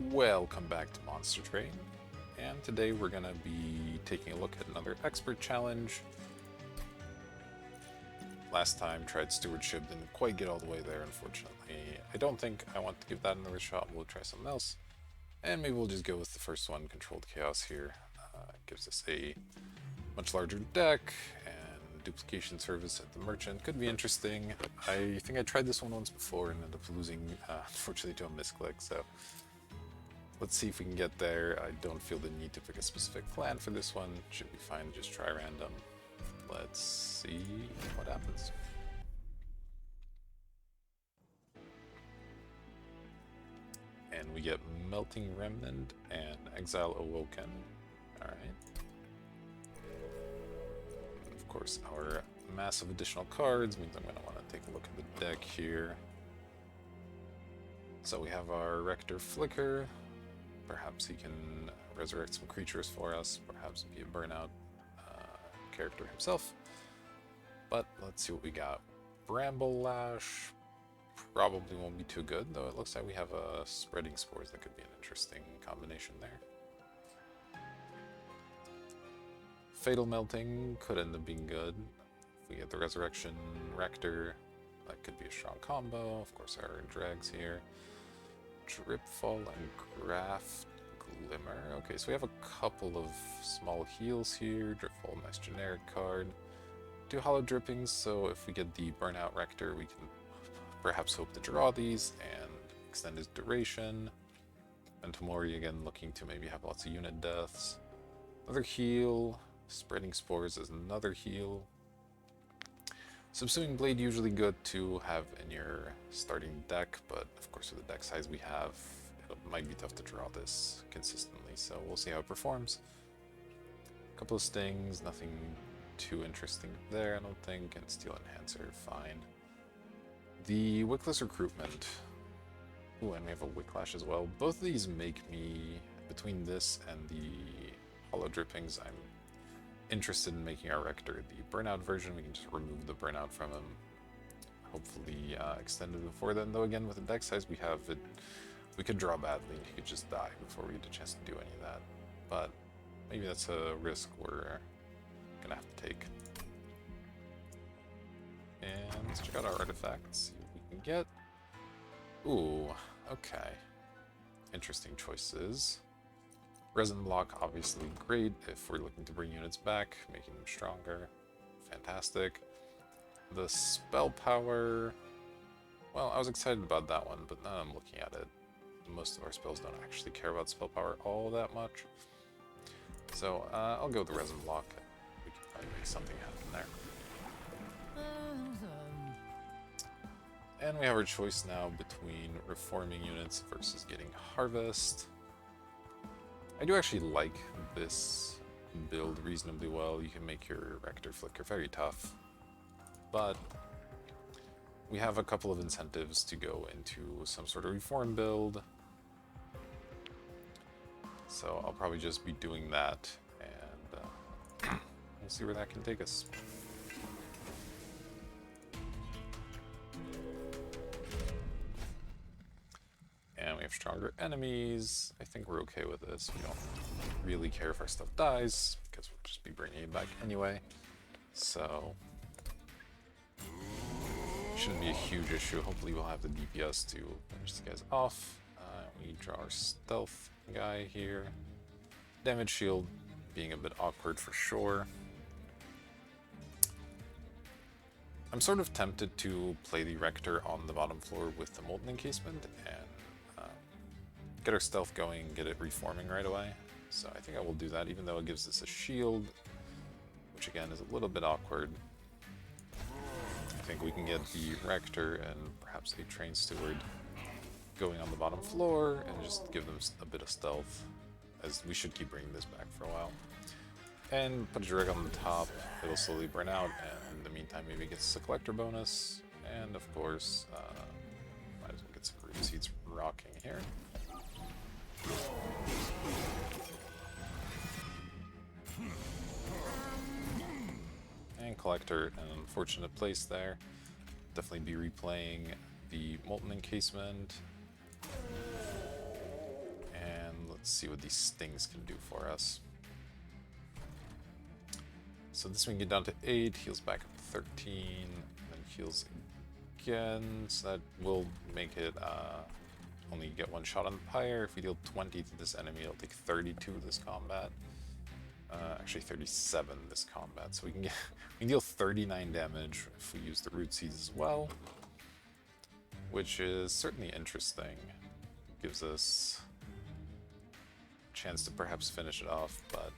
Welcome back to Monster Train, and today we're going to be taking a look at another expert challenge. Last time tried stewardship, didn't quite get all the way there unfortunately. I don't think I want to give that another shot, we'll try something else. And maybe we'll just go with the first one, Controlled Chaos here. Gives us a much larger deck, and duplication service at the merchant could be interesting. I think I tried this one once before and ended up losing, unfortunately, to a misclick, so let's see if we can get there. I don't feel the need to pick a specific plan for this one. Should be fine, just try random. Let's see what happens. And we get Melting Remnant and Exile Awoken. Alright. Of course, our massive additional cards means I'm going to want to take a look at the deck here. So we have our Rector Flicker. Perhaps he can resurrect some creatures for us, perhaps be a burnout character himself. But let's see what we got. Bramble Lash probably won't be too good, though it looks like we have a Spreading Spores that could be an interesting combination there. Fatal Melting could end up being good. If we get the Resurrection Rector, that could be a strong combo. Of course, our Drags here. Dripfall and Graft Glimmer. Okay, so we have a couple of small heals here. Dripfall, nice generic card. Two Hollow Drippings, so if we get the Burnout Rector, we can perhaps hope to draw these and extend his duration. And Tamori again looking to maybe have lots of unit deaths. Another heal. Spreading Spores is another heal. Subsuming Blade usually good to have in your starting deck, but of course with the deck size we have, it might be tough to draw this consistently, so we'll see how it performs. A couple of stings, nothing too interesting there I don't think, and Steel Enhancer, fine. The Wickless Recruitment. Ooh, and we have a Wicklash as well. Both of these make me, between this and the Hollow Drippings, I'm interested in making our Rector the Burnout version. We can just remove the Burnout from him. Hopefully extend it before then, though again with the deck size we have, we could draw badly and he could just die before we get a chance to do any of that. But maybe that's a risk we're gonna have to take. And let's check out our artifacts, see what we can get. Ooh, okay. Interesting choices. Resin Block, obviously great if we're looking to bring units back, making them stronger. Fantastic. The Spell Power, well, I was excited about that one, but now I'm looking at it. Most of our spells don't actually care about Spell Power all that much. So I'll go with the Resin Block. We can probably make something happen there. And we have our choice now between reforming units versus getting Harvest. I do actually like this build reasonably well. You can make your Rector Flicker very tough, but we have a couple of incentives to go into some sort of reform build. So I'll probably just be doing that, and we'll see where that can take us. And we have stronger enemies. I think we're okay with this. We don't really care if our stuff dies, because we'll just be bringing it back anyway. So, shouldn't be a huge issue. Hopefully we'll have the DPS to finish these guys off. We draw our stealth guy here. Damage shield being a bit awkward for sure. I'm sort of tempted to play the Rector on the bottom floor with the Molten Encasement and get our stealth going, get it reforming right away. So I think I will do that, even though it gives us a shield, which again is a little bit awkward. I think we can get the Rector and perhaps a Train Steward going on the bottom floor and just give them a bit of stealth, as we should keep bringing this back for a while. And put a Dreg on the top, it'll slowly burn out, and in the meantime maybe it gets a Collector bonus, and of course, might as well get some Root Seeds rocking here. And Collector, an unfortunate place there. Definitely be replaying the Molten Encasement. Let's see what these stings can do for us. So this one get down to 8, heals back up to 13, and heals again, so that will make it only get one shot on the pyre. If we deal 20 to this enemy, it'll take 32 this combat. Actually 37 this combat, so we can deal 39 damage if we use the root seeds as well, which is certainly interesting. Gives us a chance to perhaps finish it off, but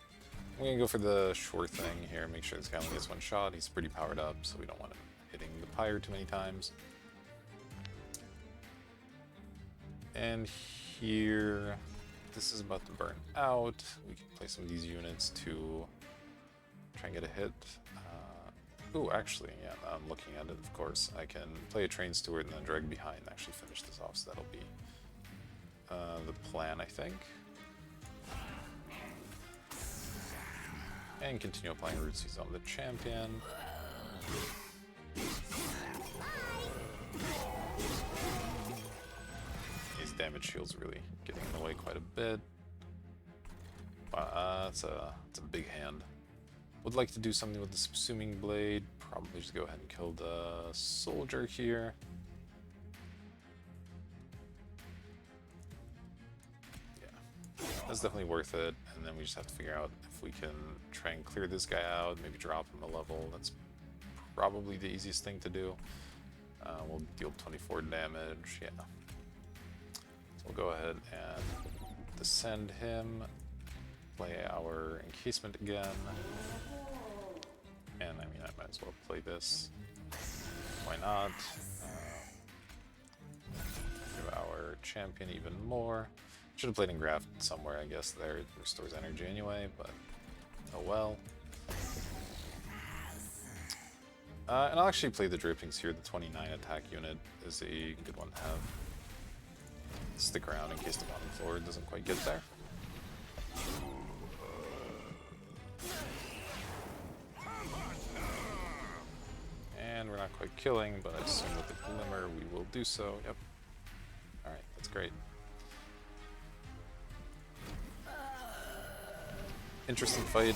I'm gonna go for the sure thing here. Make sure this guy only gets one shot. He's pretty powered up, so we don't want him hitting the pyre too many times. And here, this is about to burn out. We can play some of these units to try and get a hit. Ooh, actually, yeah, now I'm looking at it, of course. I can play a train steward and then drag behind and actually finish this off, so that'll be the plan, I think. And continue applying root seeds on the champion. His damage shield's really getting in the way quite a bit. It's a big hand. Would like to do something with the subsuming blade. Probably just go ahead and kill the soldier here. Yeah, that's definitely worth it. And then we just have to figure out if we can try and clear this guy out, maybe drop him a level. That's probably the easiest thing to do. We'll deal 24 damage, yeah. So we'll go ahead and descend him, play our encasement again. And I mean, I might as well play this. Why not? Give our champion even more. Should have played Engraft somewhere, I guess. There, it restores energy anyway, but oh well. And I'll actually play the Drippings here. The 29 attack unit is a good one to have. Stick around in case the bottom floor doesn't quite get there. And we're not quite killing, but I assume with the Glimmer we will do so. Yep. Alright, that's great. Interesting fight.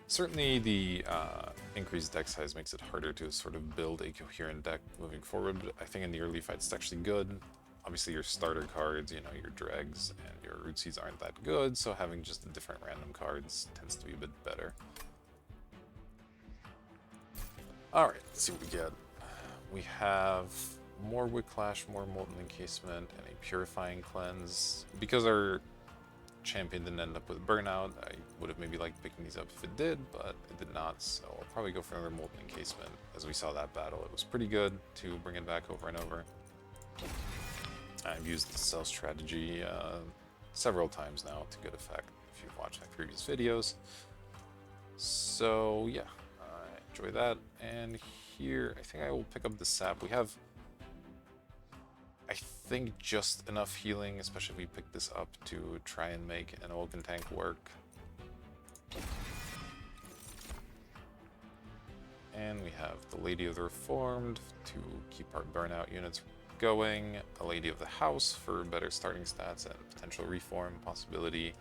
Certainly the increased deck size makes it harder to sort of build a coherent deck moving forward. I think in the early fights it's actually good. Obviously your starter cards, you know, your dregs and your root seeds aren't that good, so having just the different random cards tends to be a bit better. Alright, let's see what we get. We have more Wood Clash, more Molten Encasement, and a Purifying Cleanse. Because our champion didn't end up with Burnout, I would have maybe liked picking these up if it did, but it did not, so I'll probably go for another Molten Encasement. As we saw that battle, it was pretty good to bring it back over and over. I've used the cell strategy several times now to good effect, if you've watched my previous videos. So yeah, I enjoy that. And here, I think I will pick up the sap. We have, I think, just enough healing, especially if we pick this up, to try and make an Oaken tank work. And we have the Lady of the Reformed to keep our burnout units going, a Lady of the House for better starting stats and potential reform possibility,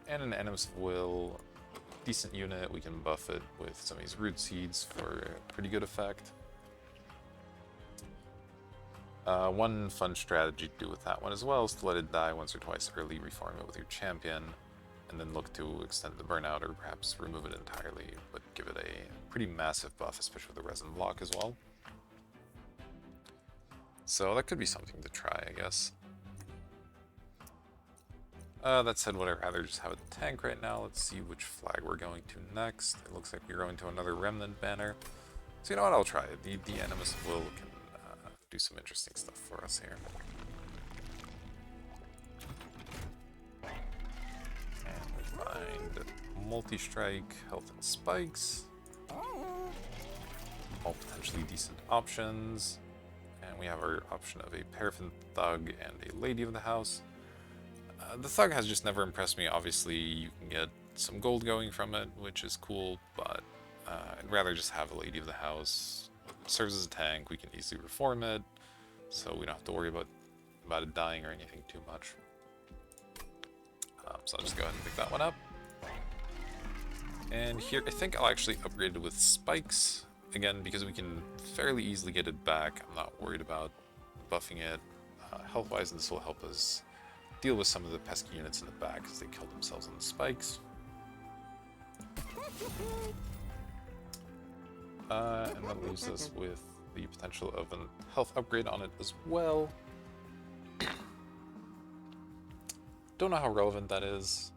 and an Animus of Will, decent unit. We can buff it with some of these root seeds for a pretty good effect. One fun strategy to do with that one as well is to let it die once or twice early, reform it with your champion, and then look to extend the burnout or perhaps remove it entirely, but give it a pretty massive buff, especially with the resin block as well. So that could be something to try, I guess. That said, would I rather just have a tank right now? Let's see which flag we're going to next. It looks like we're going to another Remnant banner. So you know what, I'll try it. The Animus of Will can do some interesting stuff for us here. And we find multi-strike, health and spikes. All potentially decent options. And we have our option of a Paraffin Thug and a Lady of the House. The Thug has just never impressed me. Obviously, you can get some gold going from it, which is cool, but I'd rather just have a Lady of the House. serves as a tank. We can easily reform it, so we don't have to worry about it dying or anything too much. So I'll just go ahead and pick that one up. And here, I think I'll actually upgrade it with spikes, again, because we can fairly easily get it back. I'm not worried about buffing it health-wise, and this will help us deal with some of the pesky units in the back because they kill themselves on the spikes. And that leaves us with the potential of a health upgrade on it as well. Don't know how relevant that is,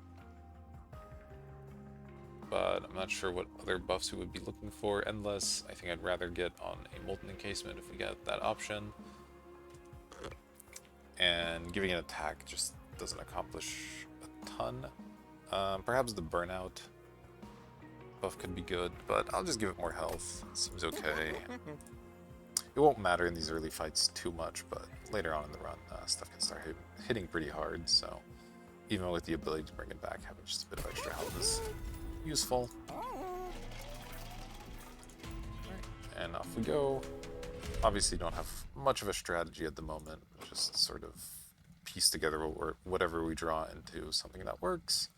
but I'm not sure what other buffs we would be looking for. Endless, I think I'd rather get on a Molten Encasement if we get that option. And giving it attack just doesn't accomplish a ton. Perhaps the Burnout buff could be good, but I'll just give it more health. It seems okay. It won't matter in these early fights too much, but later on in the run, stuff can start hitting pretty hard, so even with the ability to bring it back, having just a bit of extra health is useful. And off we go. Obviously don't have much of a strategy at the moment, just sort of piece together whatever we draw into something that works.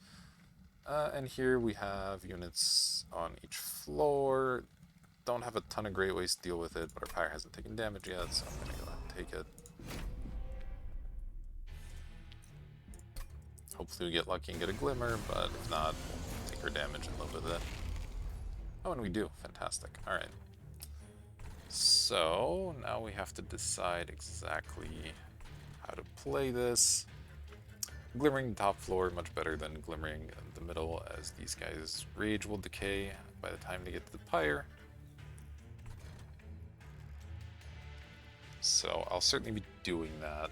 And here we have units on each floor. Don't have a ton of great ways to deal with it, but our pyre hasn't taken damage yet, so I'm gonna go ahead and take it. Hopefully we get lucky and get a glimmer, but if not, we'll take our damage and live with it. Oh, and we do. Fantastic. Alright. So, now we have to decide exactly how to play this. Glimmering the top floor, much better than glimmering the middle, as these guys' rage will decay by the time they get to the pyre. So I'll certainly be doing that.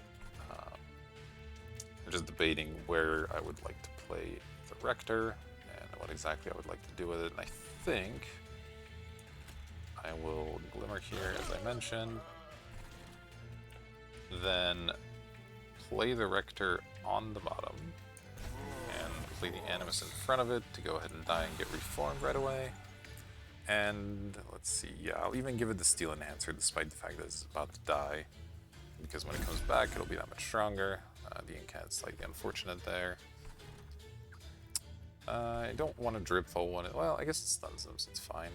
I'm just debating where I would like to play the Rector and what exactly I would like to do with it. And I think I will Glimmer here, as I mentioned. Then play the Rector on the bottom and play the Animus in front of it to go ahead and die and get reformed right away. And let's see, yeah, I'll even give it the Steel Enhancer despite the fact that it's about to die, because when it comes back it'll be that much stronger. The Incant's slightly unfortunate there. I don't want to Drip Fall one. Well, I guess it stuns them, so it's fine.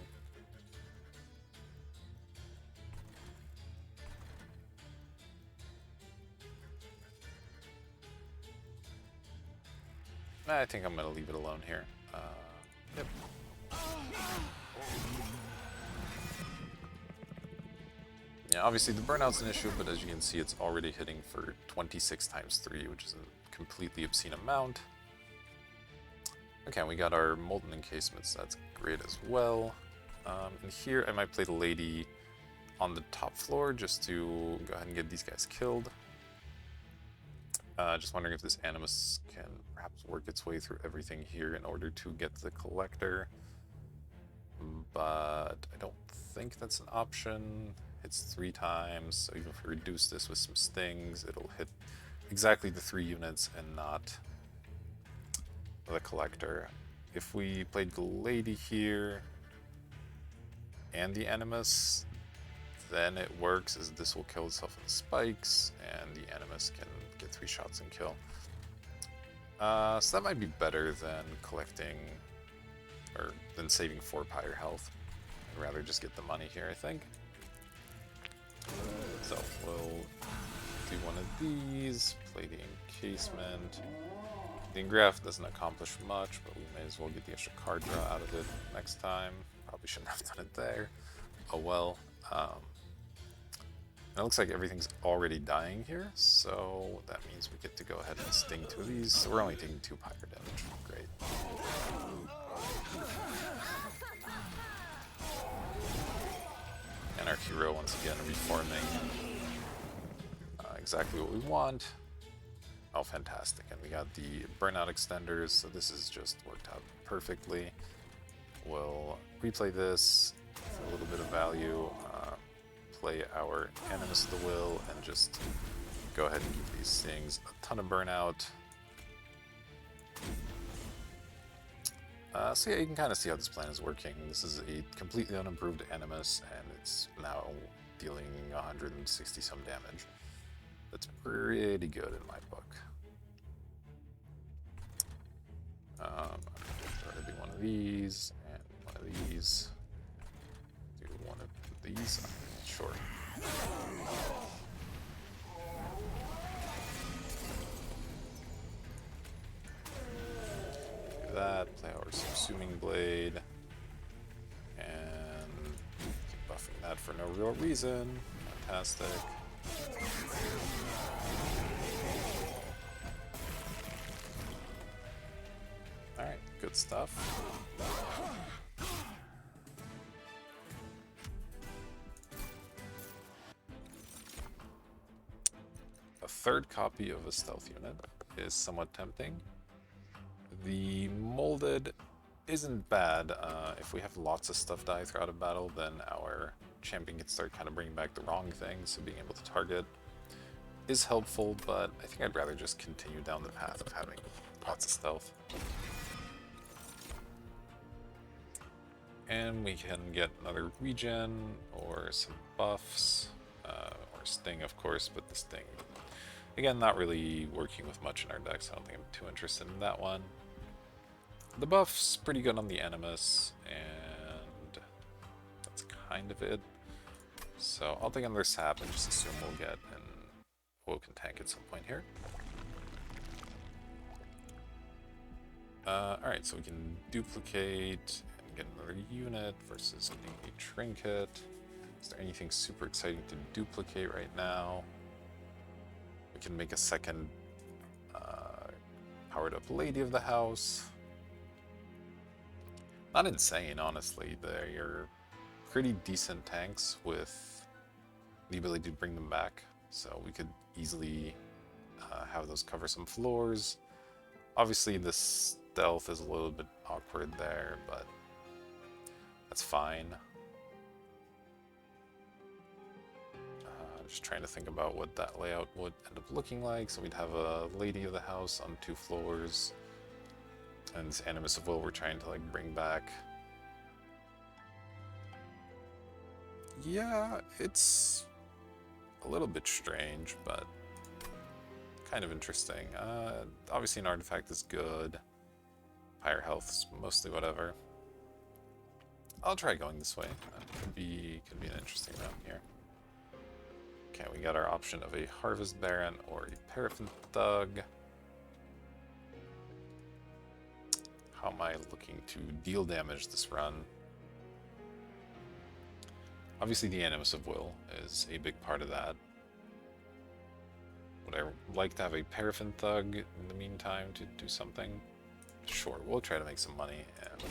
I think I'm going to leave it alone here. Yep. Yeah, obviously the burnout's an issue, but as you can see, it's already hitting for 26 times 3, which is a completely obscene amount. Okay, we got our Molten Encasements, that's great as well. And here I might play the Lady on the top floor just to go ahead and get these guys killed. Just wondering if this Animus can perhaps work its way through everything here in order to get the Collector. But I don't think that's an option. Hits 3 times, so even if we reduce this with some stings, it'll hit exactly the 3 units and not the Collector. If we played the Lady here and the Animus, then it works, as this will kill itself in spikes, and the Animus can get 3 shots and kill. So that might be better than collecting, or than saving 4 pyre health. I'd rather just get the money here, I think. So we'll do one of these, play the Encasement. The Engraft doesn't accomplish much, but we may as well get the extra card draw out of it next time. Probably shouldn't have done it there. Oh well. It looks like everything's already dying here, so that means we get to go ahead and sting 2 of these. So we're only taking 2 pyre damage. Great. And our hero once again reforming exactly what we want. Oh, fantastic. And we got the Burnout Extenders, so this has just worked out perfectly. We'll replay this for a little bit of value, play our Animus of the Will, and just go ahead and give these things a ton of burnout. So yeah, you can kind of see how this plan is working. This is a completely unimproved Animus, and it's now dealing 160 some damage. That's pretty good in my book. I'm gonna do one of these, and one of these. Do one of these. Sure. Do that. Play our Subsuming Blade. And keep buffing that for no real reason. Fantastic. Alright, good stuff. A third copy of a stealth unit is somewhat tempting. The molded isn't bad. If we have lots of stuff die throughout a battle, then our champion can start kind of bringing back the wrong things, so being able to target is helpful, but I think I'd rather just continue down the path of having lots of stealth. And we can get another regen or some buffs, or Sting, of course, but the Sting, again, not really working with much in our decks. I don't think I'm too interested in that one. The buff's pretty good on the Animus, and that's kind of it. So I'll take another sap and just assume we'll get an Awoken tank at some point here. Alright, so we can duplicate and get another unit versus getting a trinket. Is there anything super exciting to duplicate right now? We can make a second powered up Lady of the House. Not insane, honestly. They're pretty decent tanks with the ability to bring them back. So we could easily have those cover some floors. Obviously the stealth is a little bit awkward there, but that's fine. Just trying to think about what that layout would end up looking like. So we'd have a Lady of the House on 2 floors, and this Animus of Will we're trying to like bring back. Yeah, it's a little bit strange, but kind of interesting. Obviously an artifact is good. Higher health is mostly whatever. I'll try going this way. That could be an interesting round here. Okay, we got our option of a Harvest Baron or a Paraffin Thug. How am I looking to deal damage this run? Obviously the Animus of Will is a big part of that. Would I like to have a Paraffin Thug in the meantime to do something? Sure, we'll try to make some money, and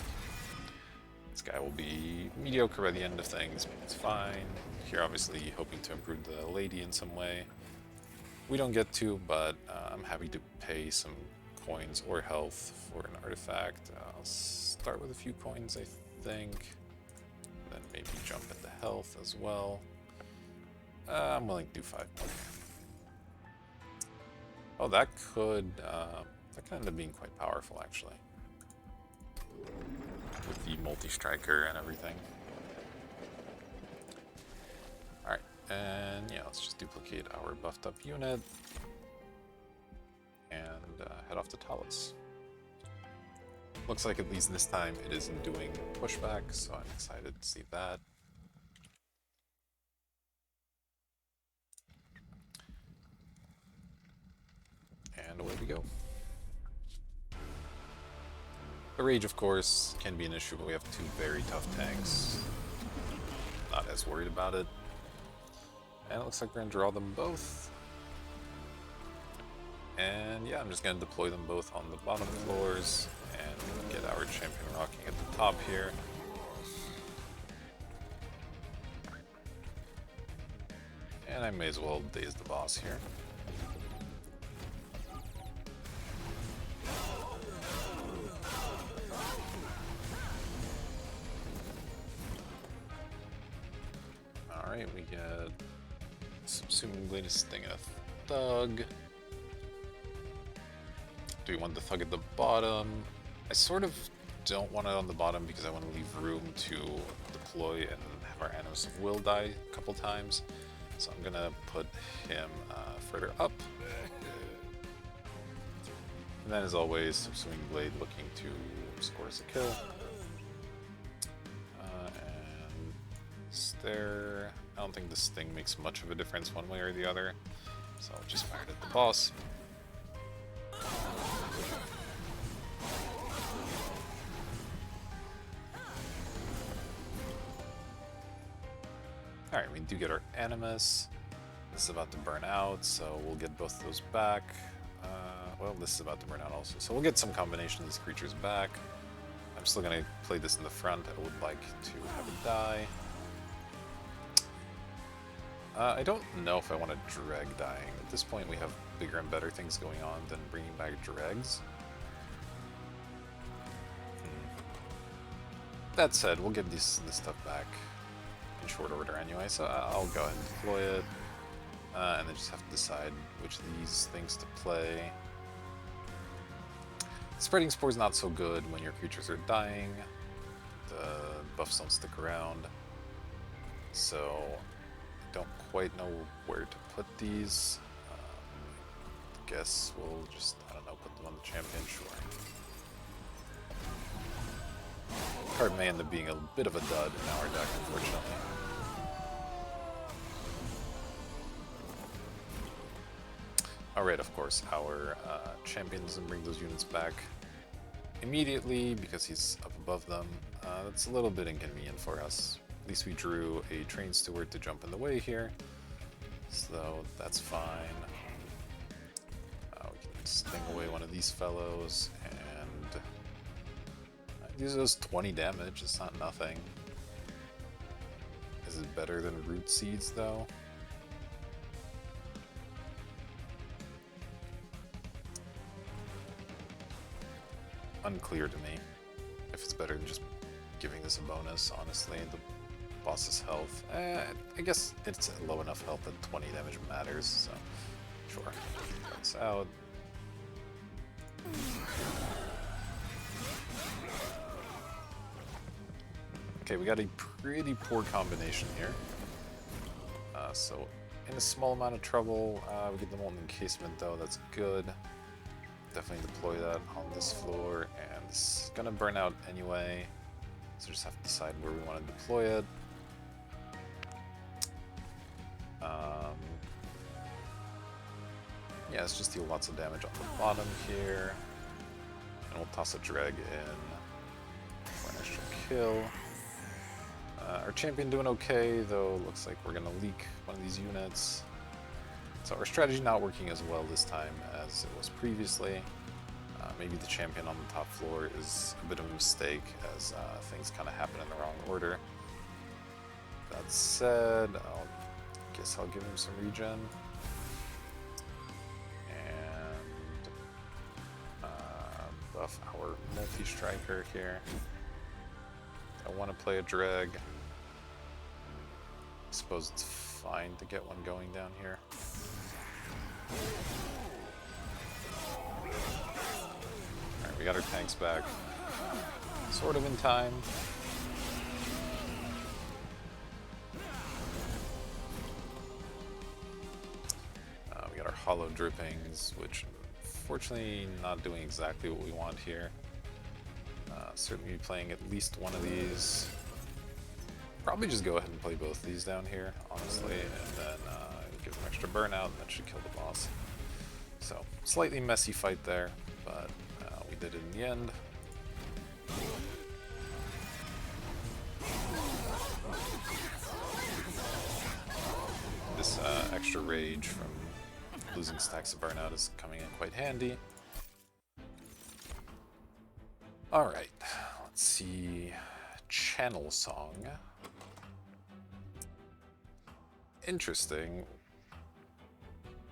this guy will be mediocre by the end of things, but it's fine. Here obviously hoping to improve the Lady in some way. We don't get to, but I'm happy to pay some coins or health for an artifact. I'll start with a few coins, I think. Then maybe jump into health as well. I'm willing to do 5 more. Oh, that could end up being quite powerful, actually. With the multi-striker and everything. Alright, and yeah, let's just duplicate our buffed up unit. And head off to Talus. Looks like at least this time it isn't doing pushback, so I'm excited to see that. And away we go. The Rage, of course, can be an issue, but we have 2 very tough tanks. Not as worried about it. And it looks like we're going to draw them both. And yeah, I'm just going to deploy them both on the bottom floors and get our champion rocking at the top here. And I may as well daze the boss here. Alright, we get Subsuming Blade to Sting a Thug. Do we want the Thug at the bottom? I sort of don't want it on the bottom because I want to leave room to deploy and have our Animus of Will die a couple times. So I'm gonna put him further up. And then as always, Swing Blade looking to score us a kill. And Stare. I don't think this thing makes much of a difference one way or the other. So I'll just fire it at the boss. Alright, we do get our Animus. This is about to burn out, so we'll get both of those back. Well, this is about to burn out also, so we'll get some combination of these creatures back. I'm still going to play this in the front. I would like to have it die. I don't know if I want a Dreg dying. At this point, we have bigger and better things going on than bringing back Dregs. That said, we'll get this stuff back in short order anyway, so I'll go ahead and deploy it. And then just have to decide which of these things to play. Spreading Spore is not so good when your creatures are dying. The buffs don't stick around. So I don't quite know where to put these. I guess we'll just, I don't know, put them on the champion, sure. Card may end up being a bit of a dud in our deck, unfortunately. Alright, of course, our champion doesn't bring those units back immediately because he's up above them. That's a little bit inconvenient for us. At least we drew a Train Steward to jump in the way here, so that's fine. We can sting away one of these fellows, and use those 20 damage, it's not nothing. Is it better than Root Seeds, though? Unclear to me if it's better than just giving this a bonus, honestly. The boss's health, I guess it's low enough health that 20 damage matters, so sure. That's out. Okay, we got a pretty poor combination here. So in a small amount of trouble, we get the Molten Encasement though, that's good. Definitely deploy that on this floor, and this is gonna burn out anyway, so just have to decide where we want to deploy it. Yeah, let's just deal lots of damage on the bottom here, and we'll toss a Dreg in for an extra kill. Our champion doing okay, though looks like we're gonna leak one of these units. So our strategy not working as well this time as it was previously. Maybe the champion on the top floor is a bit of a mistake, as things kind of happen in the wrong order. That said, I guess I'll give him some regen. And buff our multi-striker here. I want to play a Dreg. I suppose it's fine to get one going down here. Alright, we got our tanks back. Sort of in time. We got our hollow drippings, which unfortunately not doing exactly what we want here. Certainly playing at least one of these. Probably just go ahead and play both these down here, honestly, and then give them extra burnout, and that should kill the boss. So, slightly messy fight there, but we did it in the end. This extra rage from losing stacks of burnout is coming in quite handy. Alright, let's see. Channel Song. Interesting.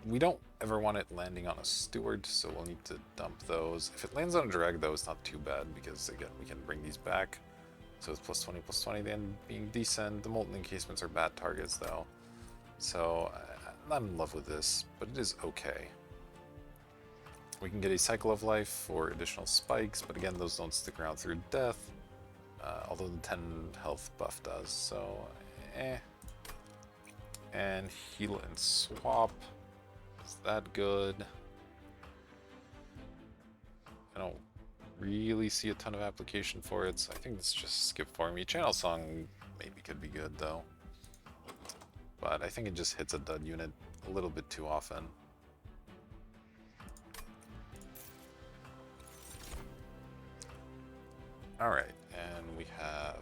We don't ever want it landing on a steward, so we'll need to dump those. If it lands on a drag, though, it's not too bad, because again, we can bring these back. So it's +20/+20, the end being decent. The Molten Encasements are bad targets, though. So I'm not in love with this, but it is okay. We can get a Cycle of Life for additional spikes, but again, those don't stick around through death. Although the 10 health buff does, so eh. And Heal and Swap. Is that good? I don't really see a ton of application for it, so I think it's just skip for me. Channel Song maybe could be good though. But I think it just hits a dud unit a little bit too often. Alright, and we have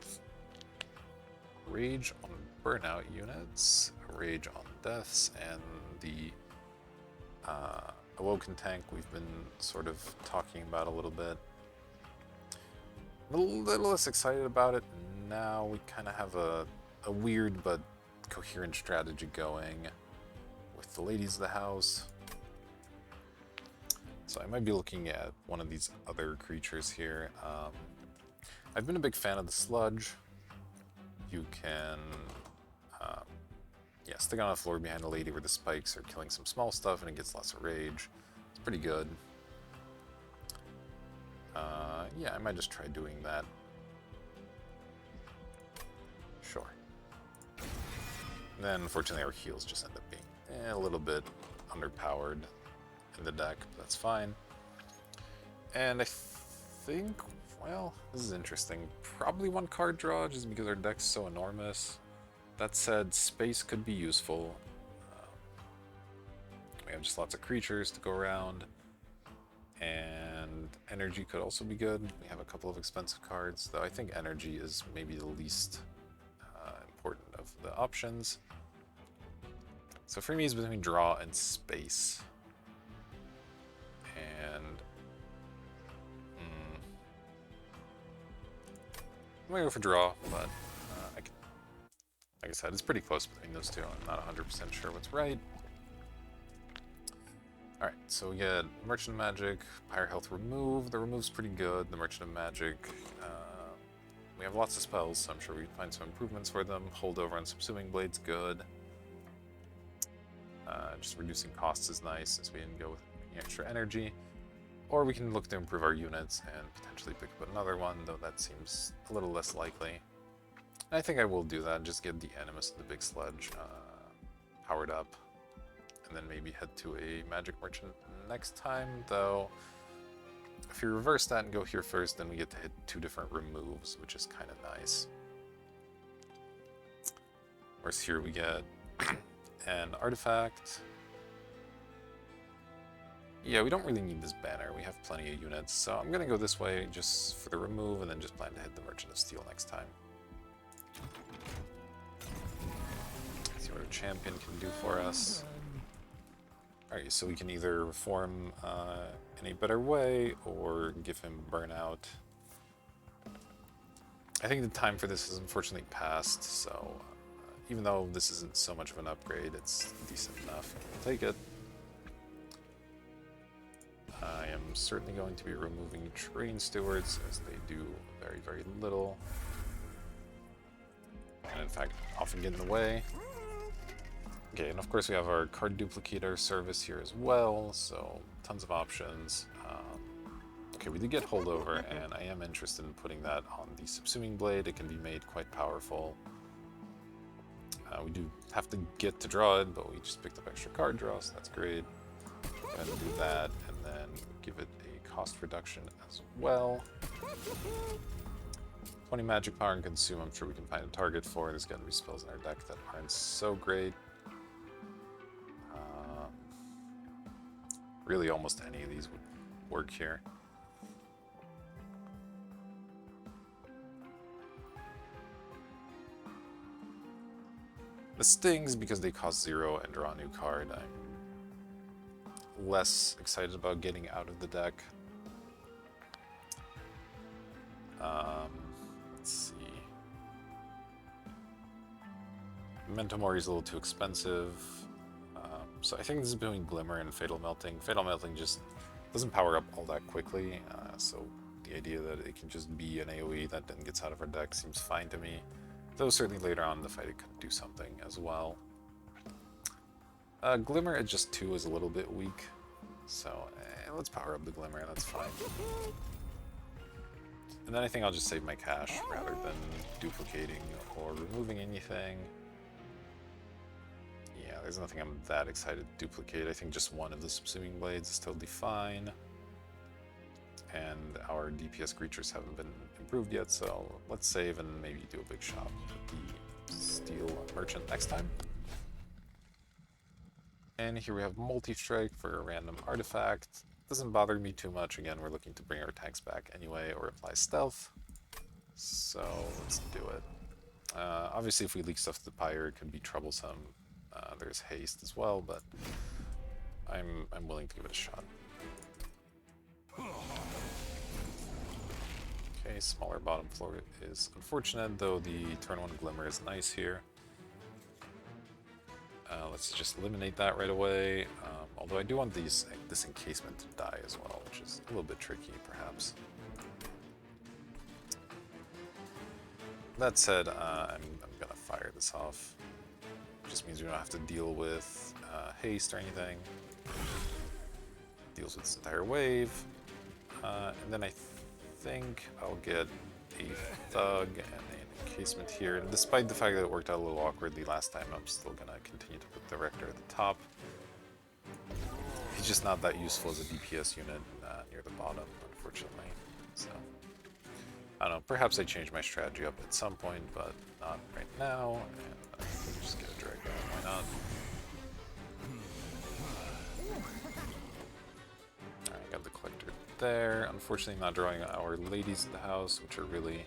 Rage on burnout units, Rage on deaths, and the Awoken tank we've been sort of talking about a little bit. I'm a little less excited about it now. We kind of have a weird but coherent strategy going with the ladies of the house. So I might be looking at one of these other creatures here. I've been a big fan of the sludge. You can yeah, stick on the floor behind a lady where the spikes are killing some small stuff and it gets lots of rage. It's pretty good. Yeah, I might just try doing that. Sure. Then, unfortunately, our heals just end up being a little bit underpowered in the deck, but that's fine. And I think, well, this is interesting. Probably one card draw, just because our deck's so enormous. That said, space could be useful. We have just lots of creatures to go around. And energy could also be good. We have a couple of expensive cards, though I think energy is maybe the least important of the options. So for me, it's between draw and space. And I'm gonna go for draw, but like I said, it's pretty close between those two. I'm not 100% sure what's right. Alright, so we get Merchant of Magic, Higher Health Remove. The remove's pretty good. The Merchant of Magic, we have lots of spells, so I'm sure we can find some improvements for them. Holdover on Subsuming Blade's good. Just reducing costs is nice since we didn't go with any extra energy. Or we can look to improve our units and potentially pick up another one, though that seems a little less likely. And I think I will do that, just get the Animus of the Big Sledge powered up. And then maybe head to a Magic Merchant next time, though if you reverse that and go here first, then we get to hit 2 different removes, which is kind of nice. Whereas here we get an artifact. Yeah, we don't really need this banner. We have plenty of units, so I'm going to go this way just for the remove and then just plan to hit the Merchant of Steel next time. See what our champion can do for us. Alright, so we can either reform in a better way or give him burnout. I think the time for this has unfortunately passed, so even though this isn't so much of an upgrade, it's decent enough. We'll take it. I am certainly going to be removing Train Stewards, as they do very, very little. And in fact, often get in the way. Okay, and of course we have our card duplicator service here as well, so tons of options. Okay, we did get holdover, and I am interested in putting that on the Subsuming Blade. It can be made quite powerful. We do have to get to draw it, but we just picked up extra card draw, so that's great. Go ahead and do that, and then give it a cost reduction as well. 20 magic power and consume, I'm sure we can find a target for. There's got to be spells in our deck that aren't so great. Really, almost any of these would work here. The stings, because they cost 0 and draw a new card, I'm less excited about getting out of the deck. Let's see. Memento Mori is a little too expensive. So I think this is between Glimmer and Fatal Melting. Fatal Melting just doesn't power up all that quickly, so the idea that it can just be an AoE that then gets out of our deck seems fine to me. Though certainly later on in the fight it could do something as well. Glimmer at just 2 is a little bit weak. So let's power up the Glimmer, that's fine. And then I think I'll just save my cash rather than duplicating or removing anything. Yeah, there's nothing I'm that excited to duplicate. I think just one of the Subsuming Blades is totally fine. And our DPS creatures haven't been improved yet, so let's save and maybe do a big shot with the Steel Merchant next time. And here we have Multi-Strike for a random artifact. Doesn't bother me too much. Again, we're looking to bring our tanks back anyway or apply stealth. So let's do it. Obviously, if we leak stuff to the pyre, it could be troublesome. There's haste as well, but I'm willing to give it a shot. Okay, smaller bottom floor is unfortunate, though the turn 1 Glimmer is nice here. Let's just eliminate that right away. Although I do want this encasement to die as well, which is a little bit tricky, perhaps. That said, I'm gonna fire this off. Just means we don't have to deal with haste or anything. Deals with this entire wave. And then I think I'll get a Thug and an encasement here. And despite the fact that it worked out a little awkwardly last time, I'm still gonna continue to put the Rector at the top. He's just not that useful as a DPS unit near the bottom, unfortunately. So, I don't know, perhaps I change my strategy up at some point, but not right now. And I think we'll just get a drag going, why not? Alright, got the Collector there. Unfortunately not drawing our Ladies of the House, which are really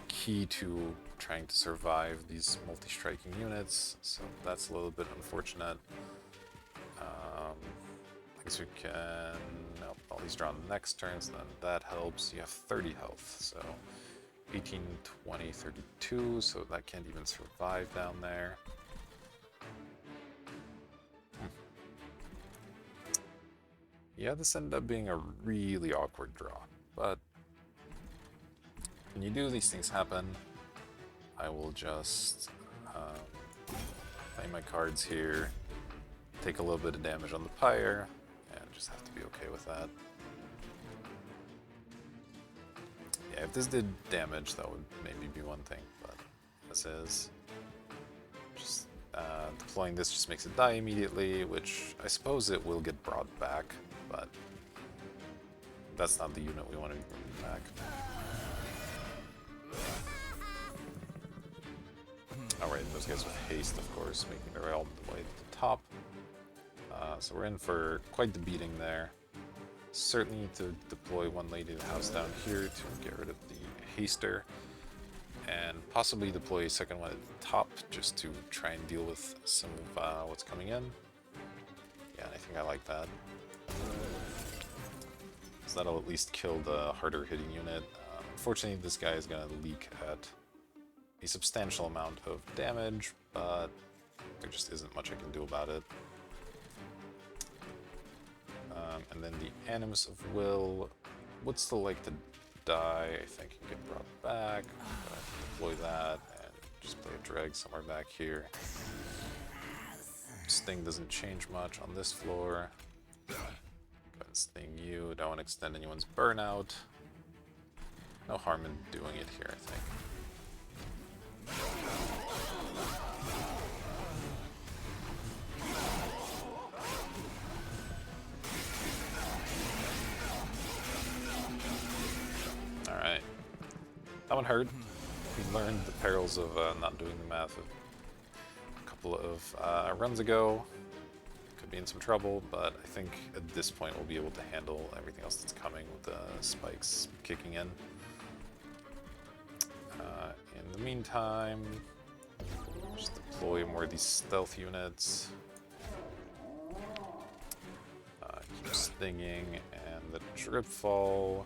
key to trying to survive these multi-striking units, so that's a little bit unfortunate. I guess we can... Nope, all these drawn next turns, then that helps. You have 30 health, so 18, 20, 32, so that can't even survive down there. Yeah, this ended up being a really awkward draw, but when you do, these things happen. I will just play my cards here, take a little bit of damage on the pyre, and just have to be okay with that. Yeah, if this did damage, that would maybe be one thing, but as is, just deploying this just makes it die immediately, which I suppose it will get brought back, but that's not the unit we want to bring back. Alright, those guys with haste, of course, making their way all the way to the top. So we're in for quite the beating there. Certainly need to deploy one Lady of the House down here to get rid of the haster. And possibly deploy a second one at the top just to try and deal with some of what's coming in. Yeah, I think I like that. So that'll at least kill the harder hitting unit. Unfortunately, this guy is going to leak at a substantial amount of damage, but there just isn't much I can do about it. And then the Animus of Will would still like to die. I think can get brought back. Deploy that and just play a drag somewhere back here. Sting doesn't change much on this floor. Go ahead and sting you. Don't want to extend anyone's burnout. No harm in doing it here, I think. Alright. That one hurt. We learned the perils of not doing the math a couple of runs ago. Could be in some trouble, but I think at this point we'll be able to handle everything else that's coming with the spikes kicking in. In the meantime, just deploy more of these stealth units. Keep stinging, and the Dripfall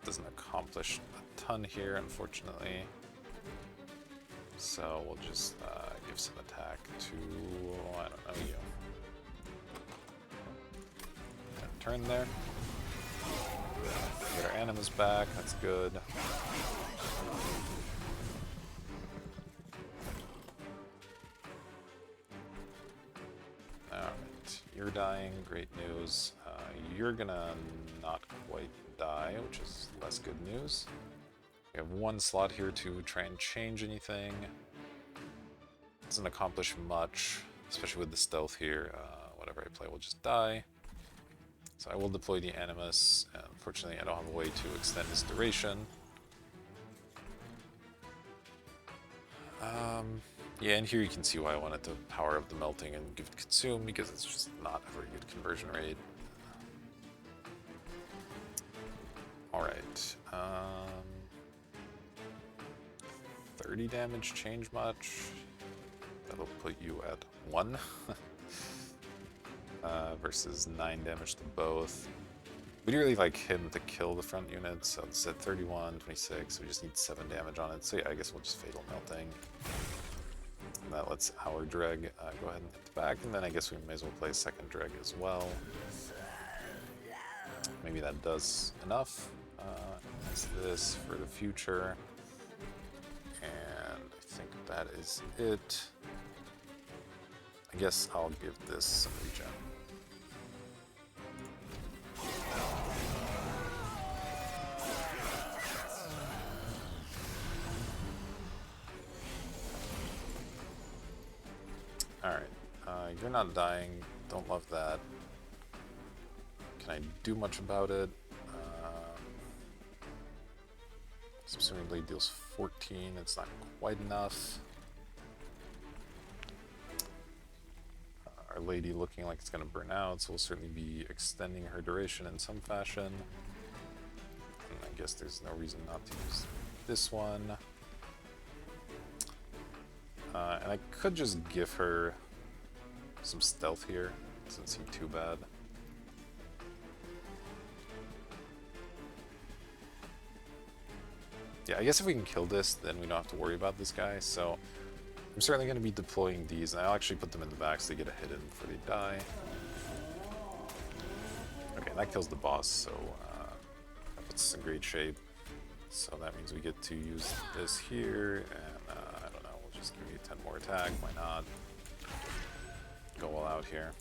doesn't accomplish a ton here, unfortunately. So we'll just give some attack to, I don't know, you. And turn there. Get our Animus back, that's good. Alright, you're dying, great news. You're gonna not quite die, which is less good news. We have one slot here to try and change anything. Doesn't accomplish much, especially with the stealth here. Whatever I play will just die. So I will deploy the Animus. Unfortunately, I don't have a way to extend this duration. Yeah, and here you can see why I wanted to power up the melting and give it consume, because it's just not a very good conversion rate. Alright. 30 damage change much? That'll put you at 1. Versus 9 damage to both. We'd really like him to kill the front unit, so it's at 31, 26, we just need 7 damage on it. So yeah, I guess we'll just Fatal Melting. And that lets our Dreg go ahead and hit the back, and then I guess we may as well play a second Dreg as well. Maybe that does enough. That's this for the future. And I think that is it. I guess I'll give this some regen. Alright, you're not dying, don't love that. Can I do much about it? Subsuming Blade deals 14, it's not quite enough. Our lady looking like it's going to burn out, so we'll certainly be extending her duration in some fashion. And I guess there's no reason not to use this one. And I could just give her some stealth here, doesn't seem too bad. Yeah, I guess if we can kill this, then we don't have to worry about this guy, so I'm certainly going to be deploying these, and I'll actually put them in the back so they get a hit in before they die. Okay, that kills the boss, so that puts us in great shape. So that means we get to use this here, and I don't know, we'll just give you 10 more attack, why not? Go all out here.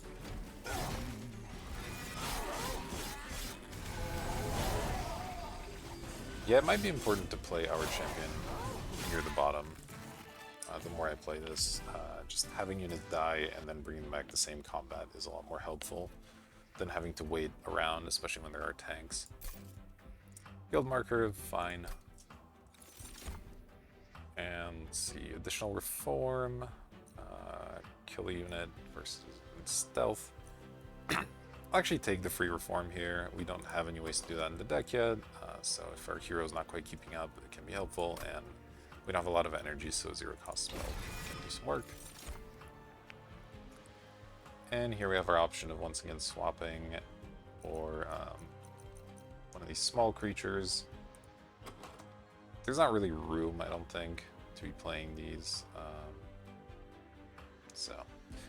Yeah, it might be important to play our champion near the bottom. The more I play this, just having units die and then bringing them back to same combat is a lot more helpful than having to wait around, especially when there are tanks. Guild marker, fine. And let's see, additional reform, kill a unit versus stealth. I'll actually take the free reform here. We don't have any ways to do that in the deck yet, so if our hero's not quite keeping up, it can be helpful, and we don't have a lot of energy, so 0 cost spell can do some work. And here we have our option of once again swapping for one of these small creatures. There's not really room, I don't think, to be playing these. So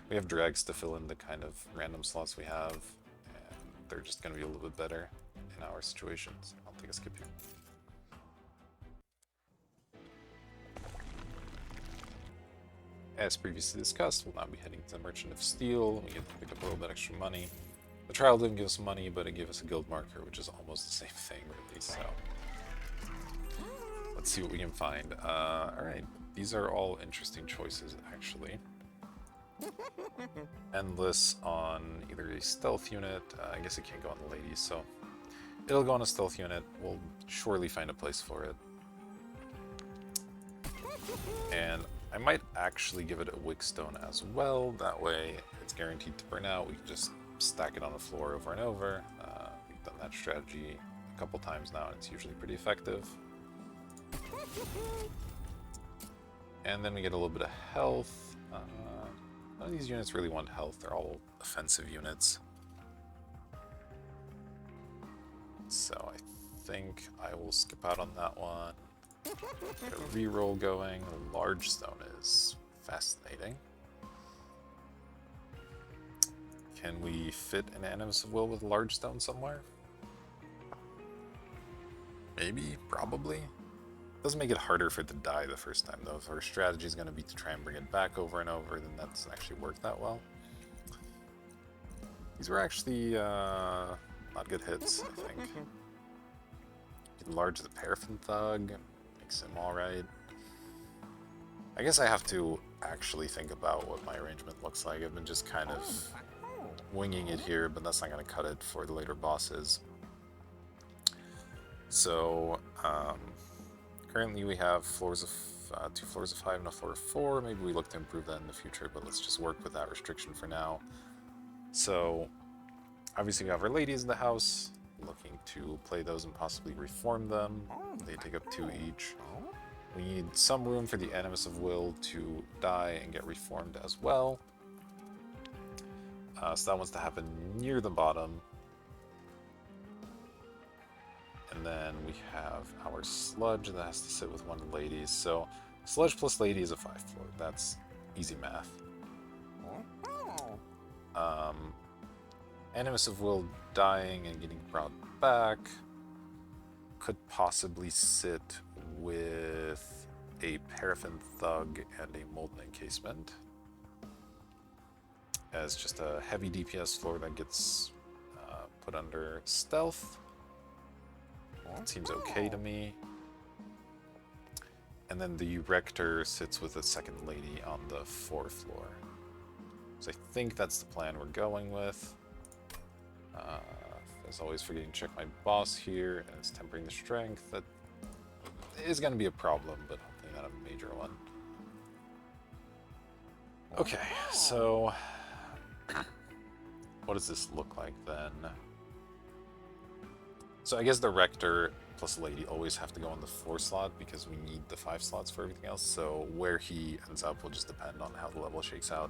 we have drags to fill in the kind of random slots we have, and they're just going to be a little bit better in our situations. I'll take a skip here. As previously discussed, we'll now be heading to the Merchant of Steel. We get to pick up a little bit extra money. The trial didn't give us money, but it gave us a guild marker, which is almost the same thing, really, so let's see what we can find. Alright, these are all interesting choices, actually. Endless on either a stealth unit, I guess it can't go on the ladies, so it'll go on a stealth unit. We'll surely find a place for it. And I might actually give it a Wickstone as well, that way it's guaranteed to burn out. We can just stack it on the floor over and over. We've done that strategy a couple times now, and it's usually pretty effective. And then we get a little bit of health. None of these units really want health, they're all offensive units. So I think I will skip out on that one. Get a reroll going. Large stone is fascinating. Can we fit an Animus of Will with large stone somewhere? Maybe, probably. Doesn't make it harder for it to die the first time, though. If our strategy is going to be to try and bring it back over and over, then that doesn't actually work that well. These were actually not good hits, I think. Enlarge the Paraffin Thug, makes him alright. I guess I have to actually think about what my arrangement looks like. I've been just kind of winging it here, but that's not going to cut it for the later bosses. So, currently we have floors of 2 floors of 5 and a floor of 4. Maybe we look to improve that in the future, but let's just work with that restriction for now. So, obviously we have our ladies in the house, looking to play those and possibly reform them. They take up 2 each. We need some room for the Animus of Will to die and get reformed as well. So that wants to happen near the bottom. And then we have our Sludge that has to sit with one of the ladies. So Sludge plus lady is a 5 floor. That's easy math. Animus of Will dying and getting brought back could possibly sit with a Paraffin Thug and a Molten Encasement as just a heavy DPS floor that gets put under Stealth. That seems okay to me. And then the Rector sits with a second lady on the 4th floor. So I think that's the plan we're going with. As always, forgetting to check my boss here, and it's tempering the strength. That is going to be a problem, but hopefully not a major one. Okay, so what does this look like then? So I guess the Rector plus Lady always have to go in the 4 slot because we need the 5 slots for everything else, so where he ends up will just depend on how the level shakes out.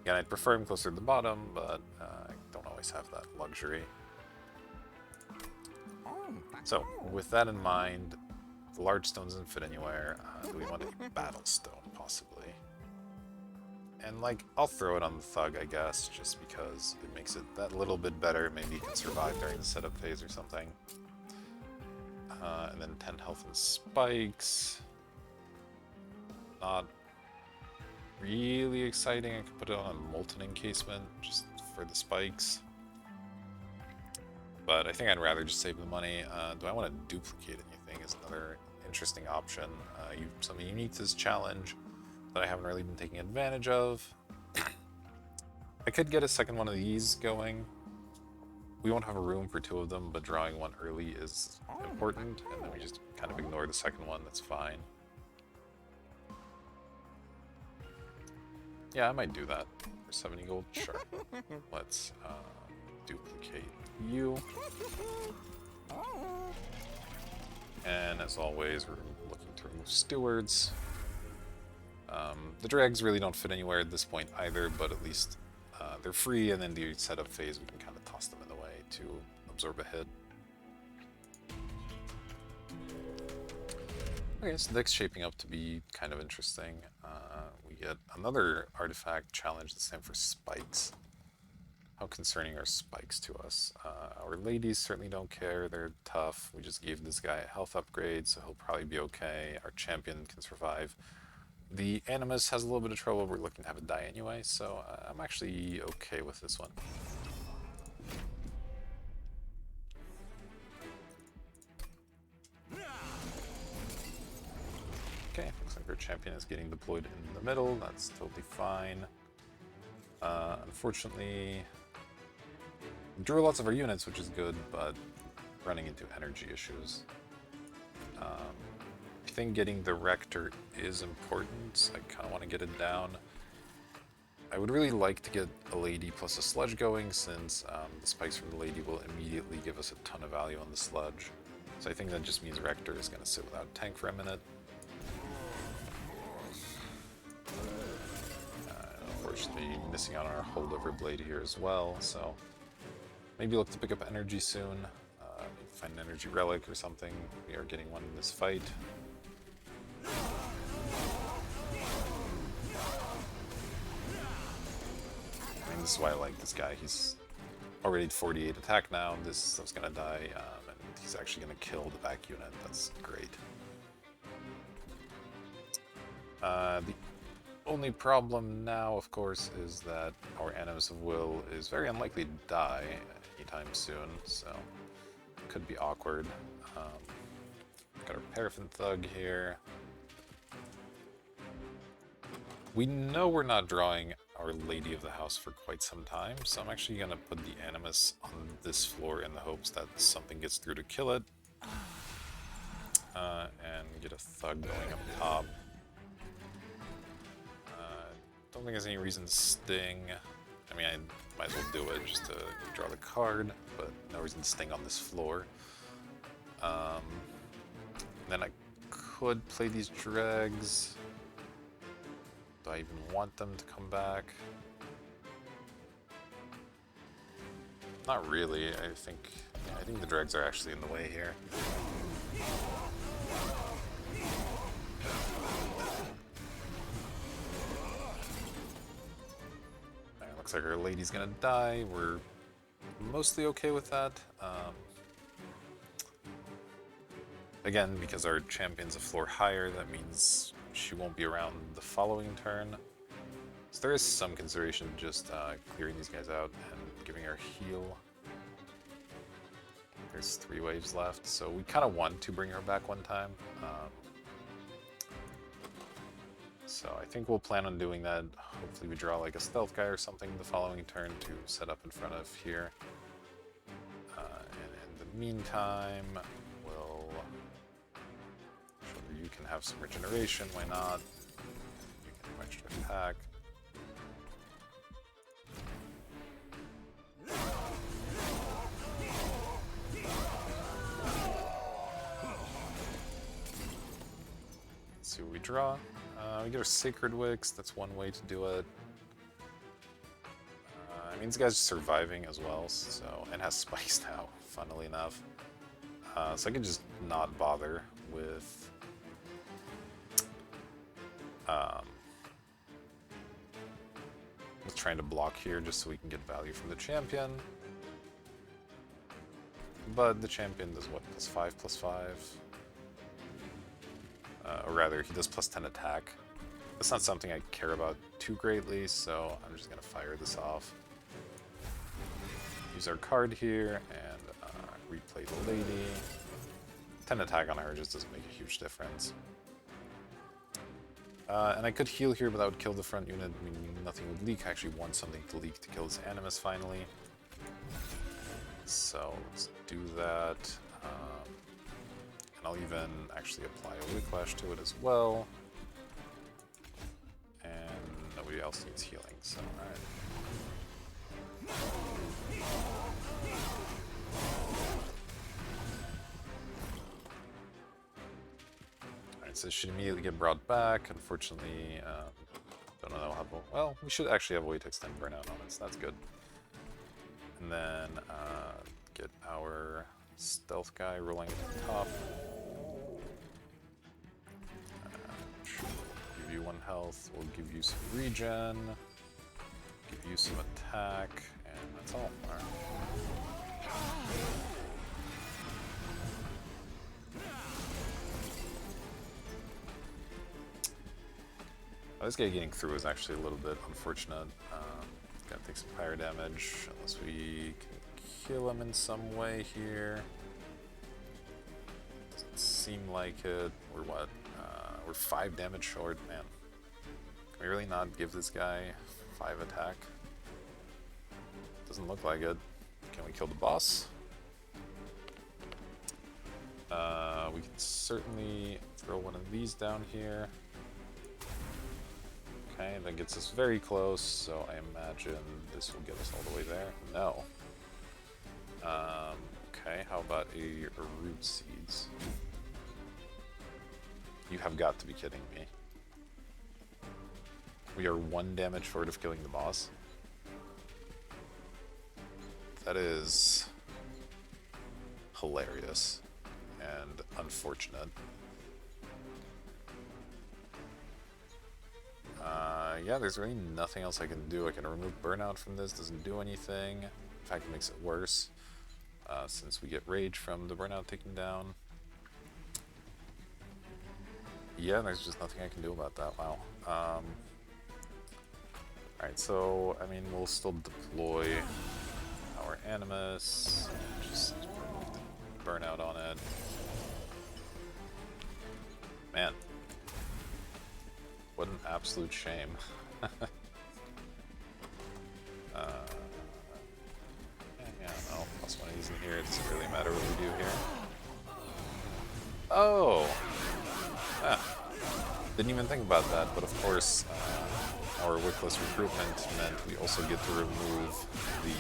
Again, I'd prefer him closer to the bottom, but I don't always have that luxury. So, with that in mind, the large stone doesn't fit anywhere. Do we want a battle stone, possibly? And, like, I'll throw it on the Thug, I guess, just because it makes it that little bit better. Maybe he can survive during the setup phase or something. And then 10 health and spikes. Not really exciting. I could put it on a Molten Encasement, just for the spikes. But I think I'd rather just save the money. Do I want to duplicate anything is another interesting option. Something unique to this challenge that I haven't really been taking advantage of. I could get a second one of these going. We won't have a room for 2 of them, but drawing one early is important, and then we just kind of ignore the second one, that's fine. Yeah, I might do that. For 70 gold, sure. Let's duplicate you. And as always, we're looking to remove stewards. The dregs really don't fit anywhere at this point either, but at least they're free, and then the setup phase we can kind of toss them in the way to absorb a hit. Okay, so the deck's shaping up to be kind of interesting. We get another artifact challenge, this time for spikes. How concerning are spikes to us? Our ladies certainly don't care, they're tough. We just gave this guy a health upgrade, so he'll probably be okay. Our champion can survive. The Animus has a little bit of trouble, we're looking to have it die anyway, so I'm actually okay with this one. Okay, looks like our champion is getting deployed in the middle, that's totally fine. Unfortunately, we drew lots of our units, which is good, but running into energy issues. I think getting the Rector is important. I kind of want to get it down. I would really like to get a Lady plus a Sludge going, since the spikes from the Lady will immediately give us a ton of value on the Sludge. So I think that just means Rector is going to sit without a tank for a minute. Unfortunately, missing out on our holdover blade here as well, so maybe look to pick up energy soon. Maybe find an energy relic or something. We are getting one in this fight. I mean, this is why I like this guy. He's already at 48 attack now. This stuff's gonna die, and he's actually gonna kill the back unit. That's great. The Only problem now, of course, is that our Animus of Will is very unlikely to die anytime soon, so could be awkward. Got our Paraffin Thug here. We know we're not drawing Our Lady of the House for quite some time, so I'm actually going to put the Animus on this floor in the hopes that something gets through to kill it. And get a Thug going up top. Don't think there's any reason to Sting. I mean, I might as well do it just to draw the card, but no reason to Sting on this floor. Then I could play these Dregs. Do I even want them to come back? Not really. I think the Dregs are actually in the way here. Alright, looks like our lady's gonna die. We're mostly okay with that. Again, because our champion's a floor higher, that means she won't be around the following turn. So there is some consideration just clearing these guys out and giving our heal. There's 3 waves left, so we kind of want to bring her back one time. So I think we'll plan on doing that. Hopefully we draw like a stealth guy or something the following turn to set up in front of here. And in the meantime, we'll... Sure, you can have some regeneration, why not? You can have extra attack. Let's see what we draw. We get our Sacred Wicks, that's one way to do it. I mean, this guy's surviving as well, so, and has spikes now, funnily enough. So I can just not bother with trying to block here just so we can get value from the champion. But the champion does what, +5/+5? Or rather, he does +10 attack. That's not something I care about too greatly, so I'm just going to fire this off. Use our card here, and replay the lady. 10 attack on her just doesn't make a huge difference. And I could heal here, but that would kill the front unit, meaning nothing would leak. I actually want something to leak to kill this Animus finally. So let's do that. And I'll even actually apply a Whiplash to it as well. And nobody else needs healing, so alright. Alright, so it should immediately get brought back. Unfortunately, don't know how. Well, we should actually have a way to extend burnout on it, so that's good. And then get our stealth guy rolling at the top. Give you 1 health, we'll give you some regen, give you some attack, and that's all. Alright. This guy getting through is actually a little bit unfortunate. Gotta take some fire damage, unless we can kill him in some way here. Doesn't seem like it. We're what? We're 5 damage short, man. Can we really not give this guy 5 attack? Doesn't look like it. Can we kill the boss? We can certainly throw one of these down here. Okay, that gets us very close, so I imagine this will get us all the way there. No. Okay, how about a root seeds? You have got to be kidding me. We are 1 damage short of killing the boss. That is hilarious and unfortunate. Yeah, there's really nothing else I can do. I can remove burnout from this, doesn't do anything. In fact, it makes it worse, since we get rage from the burnout taken down. Yeah, there's just nothing I can do about that. Wow. Alright, so, I mean, we'll still deploy our Animus, just burn out on it. Man, what an absolute shame. Yeah, no, plus one of these in here, it doesn't really matter what we do here. Oh! Ah, didn't even think about that, but of course, our wickless recruitment meant we also get to remove the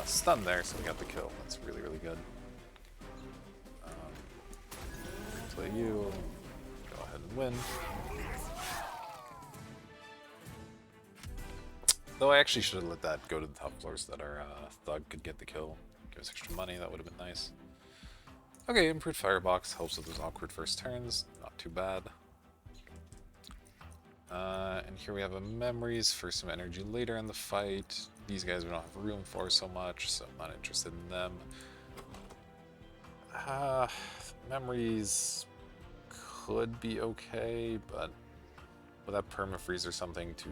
stun there, so we got the kill. That's really, really good. Play you, go ahead and win. Though I actually should have let that go to the top floors so that our thug could get the kill. Give us extra money, that would have been nice. Okay, improved firebox helps with those awkward first turns, not too bad. And here we have a memories for some energy later in the fight. These guys we don't have room for so much, so I'm not interested in them. Memories could be okay, but with that permafreeze or something to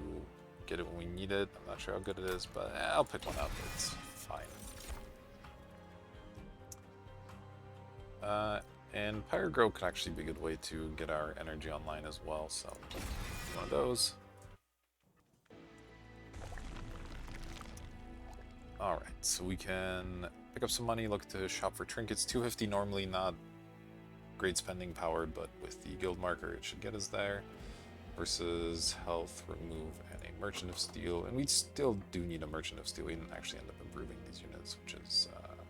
get it when we need it, I'm not sure how good it is, but I'll pick one up, it's fine. And Pyrogrow could actually be a good way to get our energy online as well, so one of those. Alright, so we can pick up some money, look to shop for trinkets. 250 normally not great spending powered, but with the guild marker it should get us there. Versus health, remove, and a merchant of steel. And we still do need a merchant of steel. We didn't actually end up improving these units, which is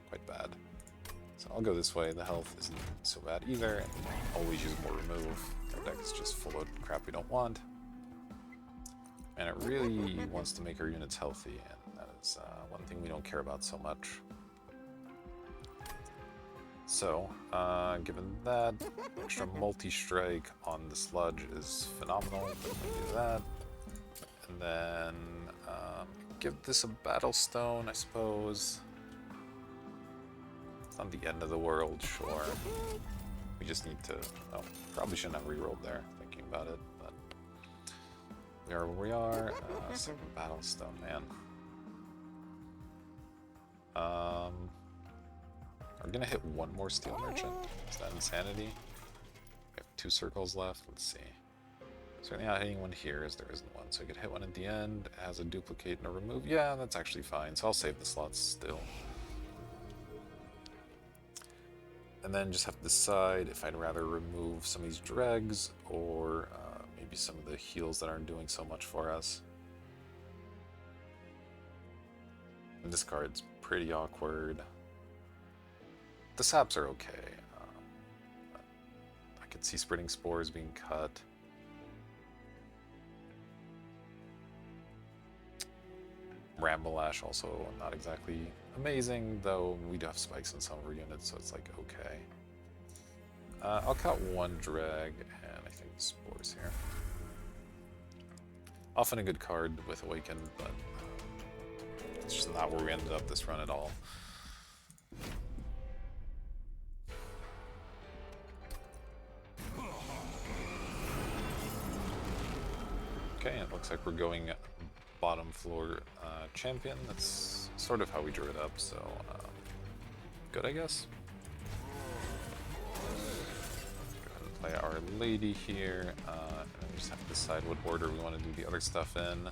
quite bad. So I'll go this way. The health isn't so bad either, and always use more remove. Our deck is just full of crap we don't want. And it really wants to make our units healthy, and that is one thing we don't care about so much. So, given that, extra multi-strike on the sludge is phenomenal. Do that. And then give this a battle stone, I suppose. It's not the end of the world, sure. We just need to... Oh, probably shouldn't have rerolled there, thinking about it, but... We are where we are. Second battle stone, man. We're gonna hit one more steel merchant. Is that insanity? We have 2 circles left. Let's see. Certainly not hitting one here, as there isn't one. So I could hit one at the end. It has a duplicate and a remove. Yeah, that's actually fine. So I'll save the slots still. And then just have to decide if I'd rather remove some of these dregs or maybe some of the heals that aren't doing so much for us. And this card's pretty awkward. The saps are okay. I could see spreading spores being cut. Rambleash also not exactly amazing, though we do have spikes in some of our units, so it's like okay. I'll cut one drag and I think spores here. Often a good card with Awaken, but it's just not where we ended up this run at all. Okay, it looks like we're going bottom floor champion. That's sort of how we drew it up, so good, I guess. Go ahead and play Our Lady here, and we just have to decide what order we want to do the other stuff in.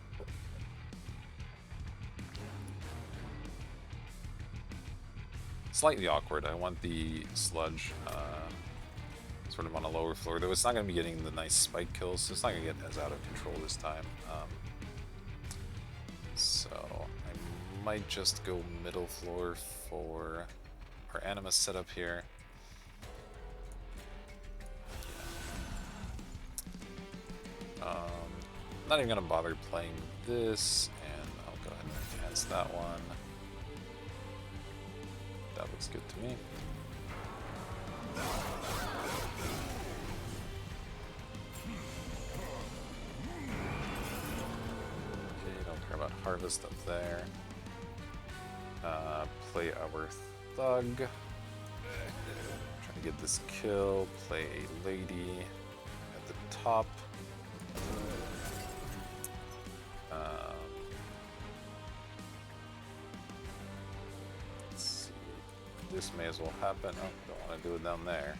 Slightly awkward. I want the sludge sort of on a lower floor, though it's not going to be getting the nice spike kills, so it's not going to get as out of control this time. So I might just go middle floor for our Animus setup here. Not even going to bother playing this, and I'll go ahead and enhance that one. That looks good to me. About harvest up there. Play our thug. Trying to get this kill. Play a lady at the top. this may as well happen. Oh, don't want to do it down there.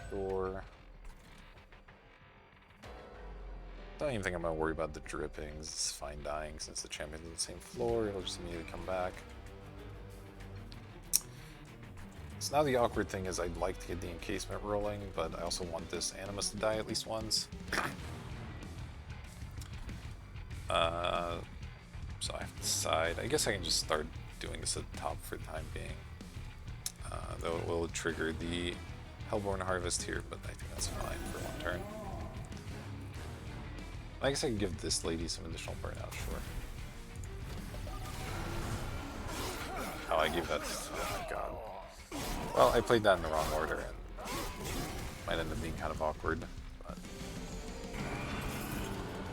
Sure. Don't even think I'm going to worry about the drippings. It's fine dying since the champion's on the same floor. He'll just immediately come back. So now the awkward thing is I'd like to get the encasement rolling, but I also want this Animus to die at least once. So I have to decide. I guess I can just start doing this at the top for the time being. Though it will trigger the Hellborn Harvest here, but I think that's fine for one turn. I guess I can give this lady some additional burnout, sure. Oh, I gave that. Oh my god. Well, I played that in the wrong order, and might end up being kind of awkward, but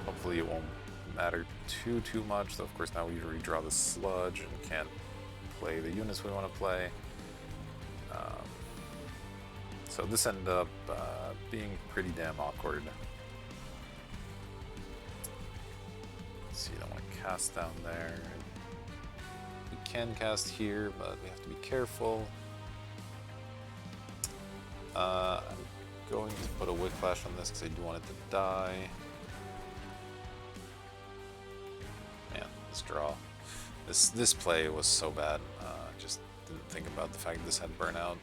hopefully it won't matter too much. Though, of course, now we redraw the sludge and can't play the units we want to play. So this ended up being pretty damn awkward. So you don't want to cast down there. We can cast here, but we have to be careful. I'm going to put a Whiplash on this because I do want it to die. Man, this draw. This play was so bad. Just didn't think about the fact that this had burnout.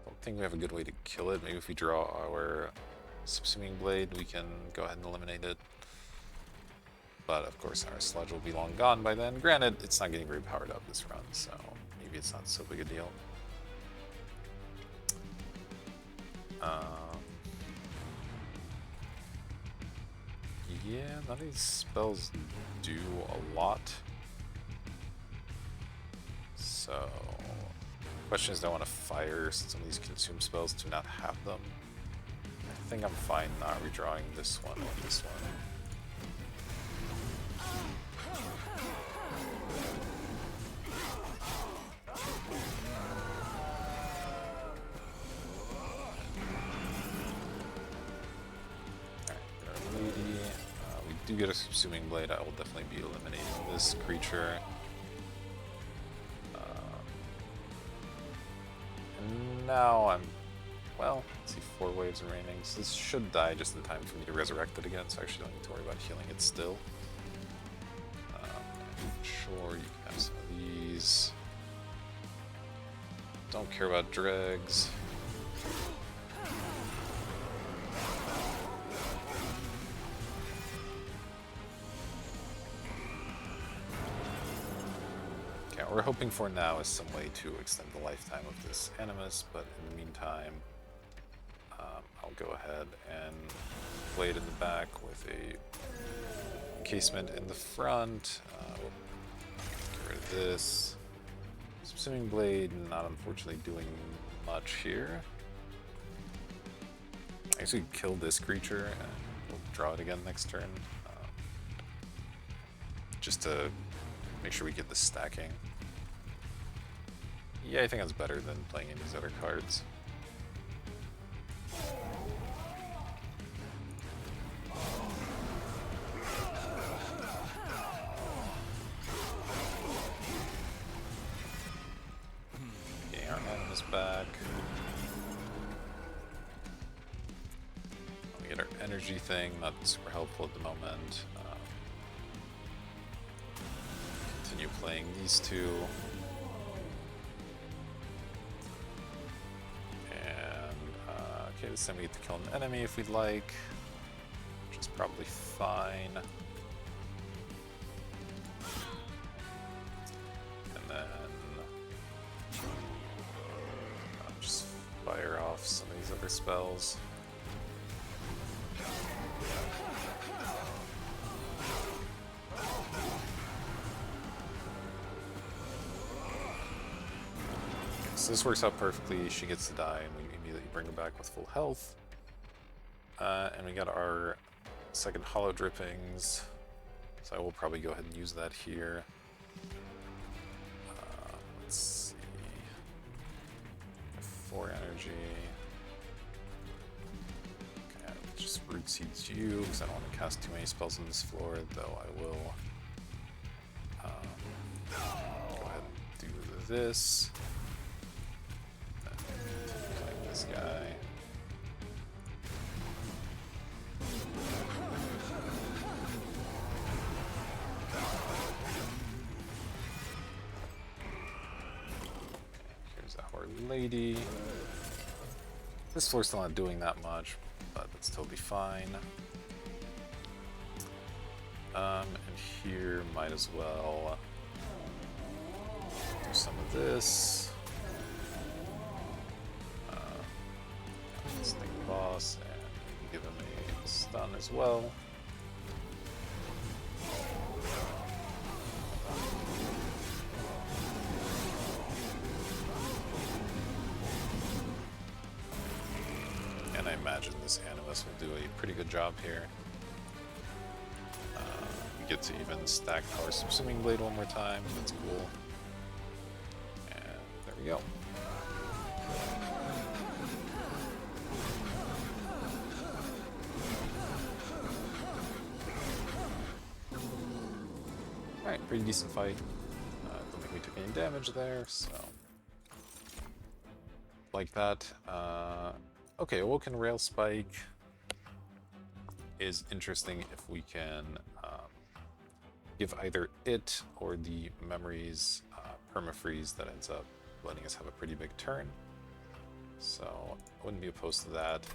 Don't think we have a good way to kill it. Maybe if we draw our Subsuming Blade, we can go ahead and eliminate it. But of course, our sludge will be long gone by then. Granted, it's not getting very powered up this run, so maybe it's not so big a deal. Yeah, none of these spells do a lot. So, question is, do I want to fire some of these consume spells to not have them? I think I'm fine not redrawing this one or this one. We do get a Subsuming Blade. I will definitely be eliminating this creature. And now I'm, well, let's see, 4 waves remaining. So this should die just in time for me to resurrect it again, so I actually don't need to worry about healing it still. Sure, you can have some of these. Don't care about dregs. What we're hoping for now is some way to extend the lifetime of this Animus, but in the meantime, I'll go ahead and play it in the back with a encasement in the front. We'll get rid of this. Subsuming Blade, not unfortunately doing much here. I guess we could kill this creature and we'll draw it again next turn. Just to make sure we get the stacking. Yeah, I think that's better than playing any of these other cards. Getting our Animus back. We get our energy thing, not super helpful at the moment. Continue playing these two. Okay, this time we get to kill an enemy if we'd like, which is probably fine. And then just fire off some of these other spells. So this works out perfectly. She gets to die, and we immediately bring her back with full health. And we got our second hollow drippings, so I will probably go ahead and use that here. Let's see. 4 energy. Okay, just root seeds you because I don't want to cast too many spells on this floor, though I will this. Like this guy. Here's our lady. This floor's still not doing that much, but that's totally fine. And here might as well do some of this. Sting the boss and give him a stun as well. And I imagine this Animus will do a pretty good job here. We get to even stack our Subsuming Blade one more time, that's cool. And there we go. Alright, pretty decent fight. Don't think we took any damage there, so... like that. Okay, Awoken Rail Spike is interesting if we can give either it or the memories permafreeze that ends up letting us have a pretty big turn. So I wouldn't be opposed to that.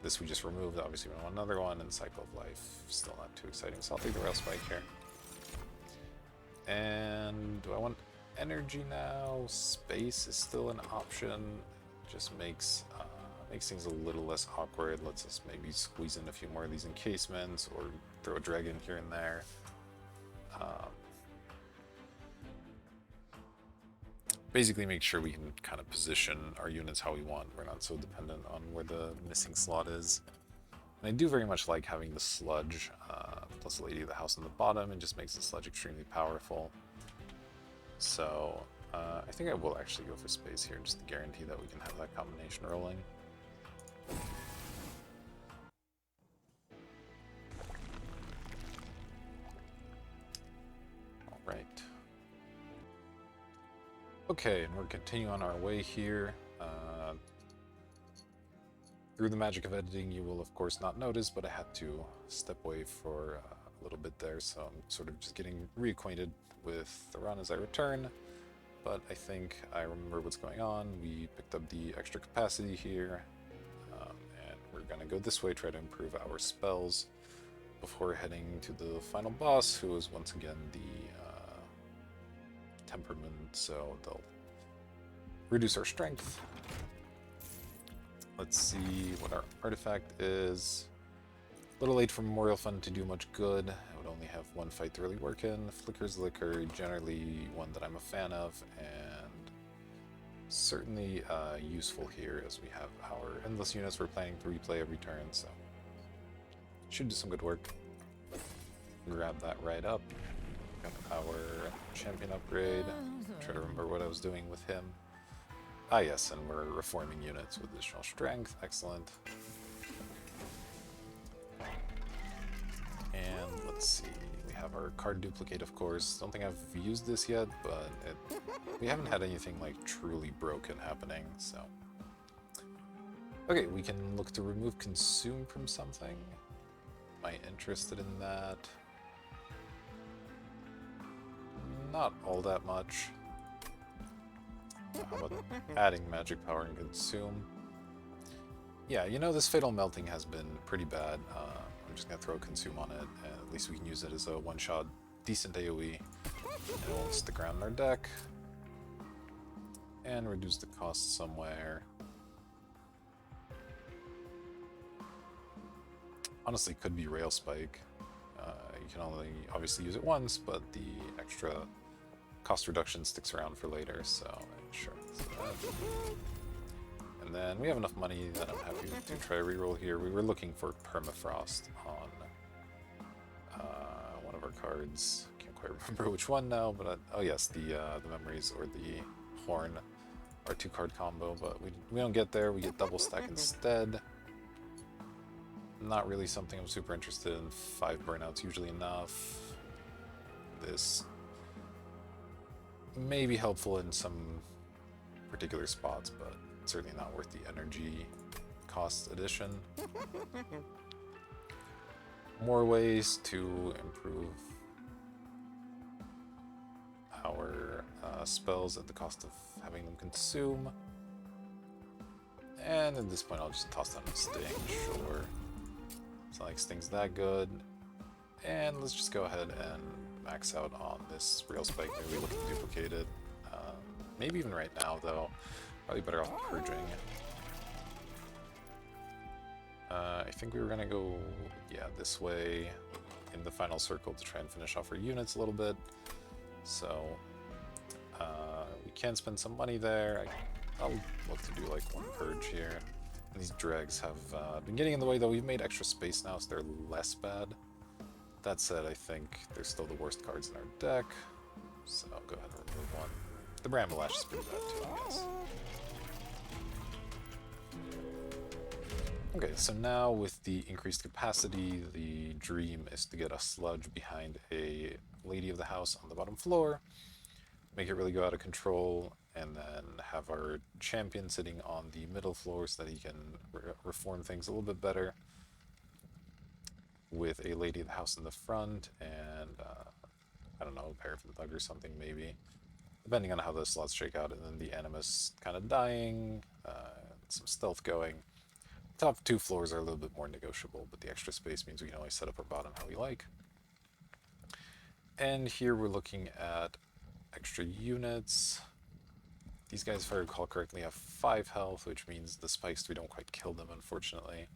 This we just removed, obviously we want another one, and Cycle of Life, still not too exciting, so I'll take the Rail Spike here. And do I want energy now? Space is still an option, just makes things a little less awkward, lets us maybe squeeze in a few more of these encasements, or throw a dragon here and there. Basically make sure we can kind of position our units how we want. We're not so dependent on where the missing slot is. And I do very much like having the sludge plus Lady of the House on the bottom. It just makes the sludge extremely powerful. So I think I will actually go for space here just to guarantee that we can have that combination rolling. Alright. Okay, and we're continuing on our way here. Through the magic of editing, you will of course not notice, but I had to step away for a little bit there, so I'm sort of just getting reacquainted with the run as I return. But I think I remember what's going on. We picked up the extra capacity here, and we're gonna go this way, try to improve our spells before heading to the final boss, who is once again the temperament, so they'll reduce our strength. Let's see what our artifact is. A little late for Memorial Fund to do much good. I would only have one fight to really work in. Flicker's Liquor, generally one that I'm a fan of, and certainly useful here as we have our endless units we're planning to replay every turn, so should do some good work. Grab that right up. Got our champion upgrade. Try to remember what I was doing with him. Ah yes, and we're reforming units with additional strength. Excellent. And let's see, we have our card duplicate, of course. Don't think I've used this yet, but we haven't had anything like truly broken happening, so. Okay, we can look to remove consume from something. Am I interested in that? Not all that much. How about adding magic power and consume? Yeah, you know, this Fatal Melting has been pretty bad. I'm just gonna throw consume on it, and at least we can use it as a one-shot decent AoE. And it won't stick around in our deck. And reduce the cost somewhere. Honestly, could be Rail Spike. You can only obviously use it once, but the extra cost reduction sticks around for later, so sure. And then we have enough money that I'm happy to try a reroll here. We were looking for Permafrost on one of our cards. Can't quite remember which one now, but oh yes, the memories or the horn are 2-card combo, but we don't get there. We get double stack instead. Not really something I'm super interested in. 5 burnouts usually enough. This may be helpful in some particular spots, but certainly not worth the energy cost addition. More ways to improve our spells at the cost of having them consume. And at this point I'll just toss down a Sting, sure. It's not like Sting's that good. And let's just go ahead and max out on this Rail Spike. Maybe look to duplicate it. Maybe even right now though. Probably better off purging. I think we were gonna go, yeah, this way in the final circle to try and finish off our units a little bit. So we can spend some money there. I'll look to do like one purge here. And these dregs have been getting in the way, though. We've made extra space now, so they're less bad. That said, I think they're still the worst cards in our deck, so I'll go ahead and remove one. The Bramble Ash is pretty bad too, I guess. Okay, so now with the increased capacity, the dream is to get a sludge behind a Lady of the House on the bottom floor, make it really go out of control, and then have our champion sitting on the middle floor so that he can reform things a little bit better, with a Lady of the House in the front and, I don't know, a Paraffin Thug or something maybe, depending on how the slots shake out, and then the Animus kind of dying, some stealth going. Top two floors are a little bit more negotiable, but the extra space means we can always set up our bottom how we like. And here we're looking at extra units. These guys, if I recall correctly, have 5 health, which means the spikes, we don't quite kill them, unfortunately.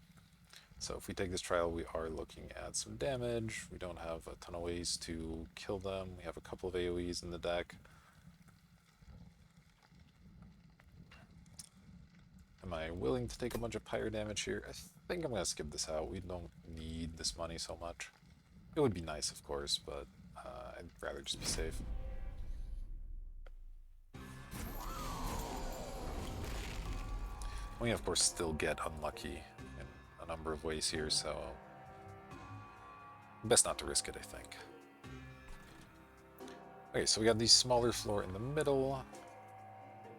So if we take this trial, we are looking at some damage. We don't have a ton of ways to kill them. We have a couple of AoEs in the deck. Am I willing to take a bunch of pyre damage here? I think I'm going to skip this out. We don't need this money so much. It would be nice, of course, but I'd rather just be safe. We, of course, still get unlucky in a number of ways here, so best not to risk it, I think. Okay, so we got the smaller floor in the middle.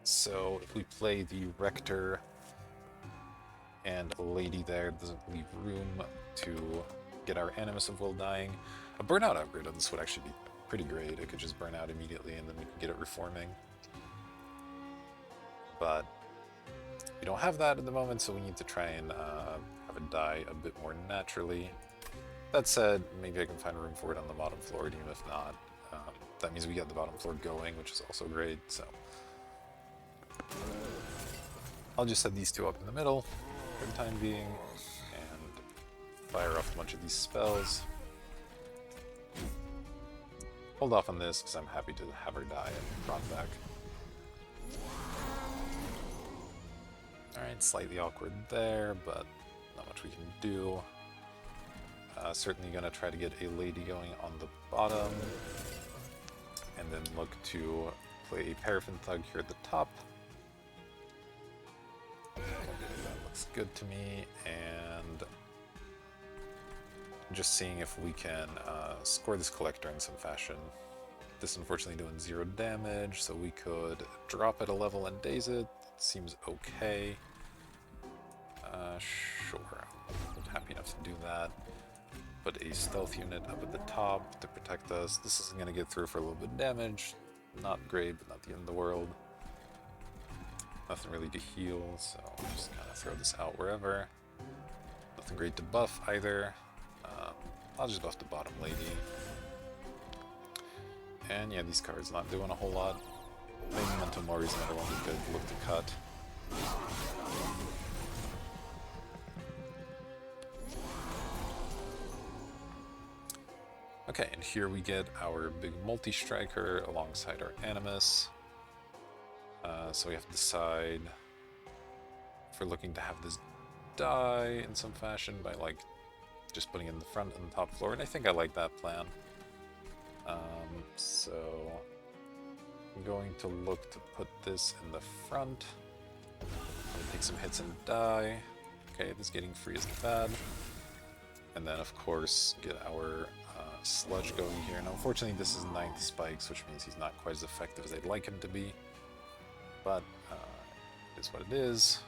So if we play the Rector and a Lady there, it doesn't leave room to get our Animus of Will dying. A Burnout upgrade on this would actually be pretty great. It could just burn out immediately and then we can get it reforming. But we don't have that at the moment, so we need to try and have it die a bit more naturally. That said, maybe I can find room for it on the bottom floor, and even if not, that means we get the bottom floor going, which is also great, so. I'll just set these two up in the middle for the time being, and fire off a bunch of these spells. Hold off on this, because I'm happy to have her die and brought back. Alright, slightly awkward there, but not much we can do. Certainly going to try to get a Lady going on the bottom, and then look to play a Paraffin Thug here at the top. That looks good to me, and just seeing if we can score this Collector in some fashion. This unfortunately doing 0 damage, so we could drop it a level and daze it. Seems okay. Sure, I'm happy enough to do that. Put a stealth unit up at the top to protect us. This isn't going to get through for a little bit of damage. Not great, but not the end of the world. Nothing really to heal, so I'll just kind of throw this out wherever. Nothing great to buff either. I'll just buff the bottom Lady. And yeah, these cards not doing a whole lot. Maybe Memento Mori is another one we could look to cut. Okay, and here we get our big multi-striker alongside our Animus. So we have to decide if we're looking to have this die in some fashion by like just putting it in the front and the top floor, and I think I like that plan. So I'm going to look to put this in the front. I'm gonna take some hits and die. Okay, this getting free isn't bad. And then of course get our sludge going here. Now, unfortunately, this is 9th spikes, which means he's not quite as effective as I'd like him to be. But it is what it is.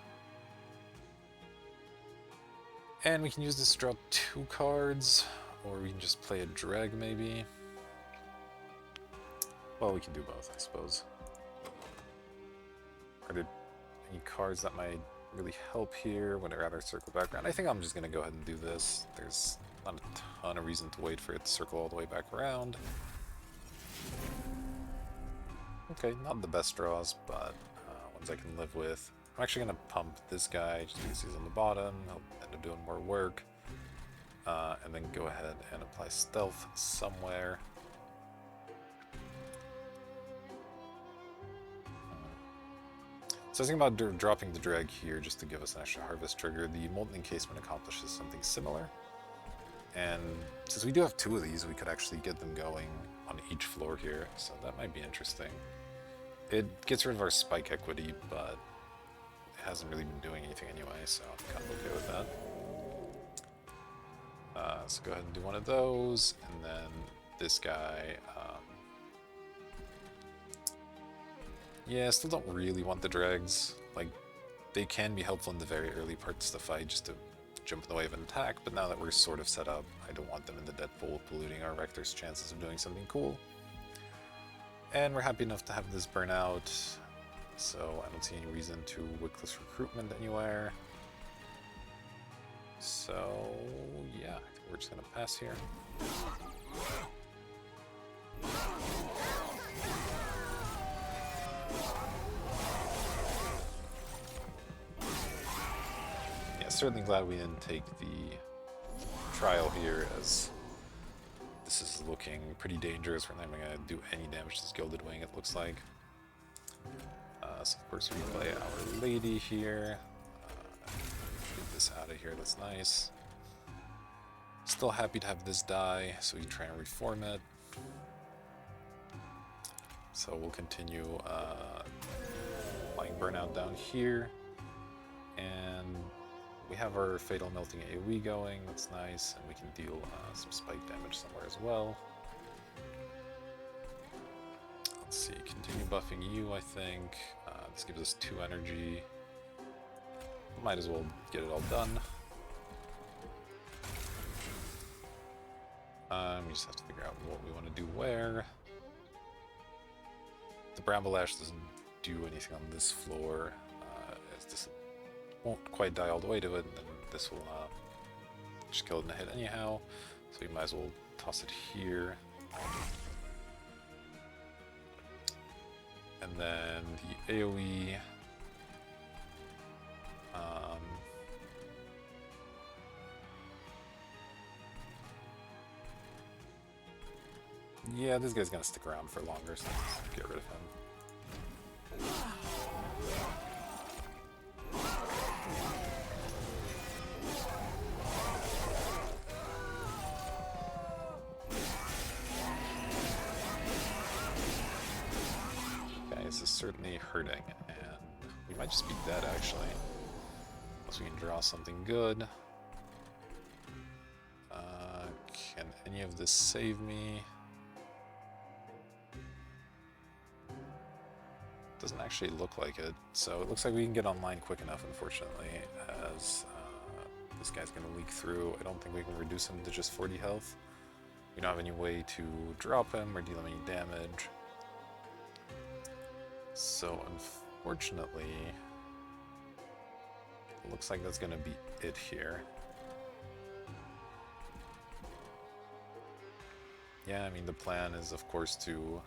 And we can use this to draw 2 cards, or we can just play a dreg maybe. Well, we can do both, I suppose. Are there any cards that might really help here when they're at our circle background? I think I'm just going to go ahead and do this. There's not a ton of reason to wait for it to circle all the way back around. Okay, not the best draws, but ones I can live with. I'm actually going to pump this guy just because he's on the bottom. He'll end up doing more work. And then go ahead and apply stealth somewhere. So I was thinking about dropping the drag here just to give us an extra harvest trigger. The Molten Encasement accomplishes something similar. And since we do have 2 of these, we could actually get them going on each floor here. So that might be interesting. It gets rid of our spike equity, but it hasn't really been doing anything anyway, so I'm kind of okay with that. So go ahead and do one of those, and then this guy. Yeah, I still don't really want the dregs. Like, they can be helpful in the very early parts of the fight just to jump in the way of an attack, but now that we're sort of set up, I don't want them in the dead pool polluting our Rector's chances of doing something cool. And we're happy enough to have this burn out, so I don't see any reason to Wickless Recruitment anywhere. So, yeah, I think we're just gonna pass here. Certainly glad we didn't take the trial here, as this is looking pretty dangerous. We're not even going to do any damage to this Gilded Wing, it looks like. So of course we play Our Lady here. Get this out of here, that's nice. Still happy to have this die, so we can try and reform it. So we'll continue playing Burnout down here. And we have our Fatal Melting AoE going, that's nice, and we can deal some spike damage somewhere as well. Let's see, continue buffing you, I think. This gives us 2 energy. Might as well get it all done. We just have to figure out what we want to do where. The Bramble Ash doesn't do anything on this floor. This won't quite die all the way to it, and then this will just kill it in a hit anyhow, so we might as well toss it here. And then the AoE, yeah, this guy's gonna stick around for longer, so let's get rid of him. This is certainly hurting, and we might just be dead actually, unless we can draw something good. Can any of this save me? Doesn't actually look like it, so it looks like we can get online quick enough, unfortunately, as this guy's going to leak through. I don't think we can reduce him to just 40 health. We don't have any way to drop him or deal him any damage. So unfortunately, it looks like that's going to be it here. Yeah, I mean, the plan is of course to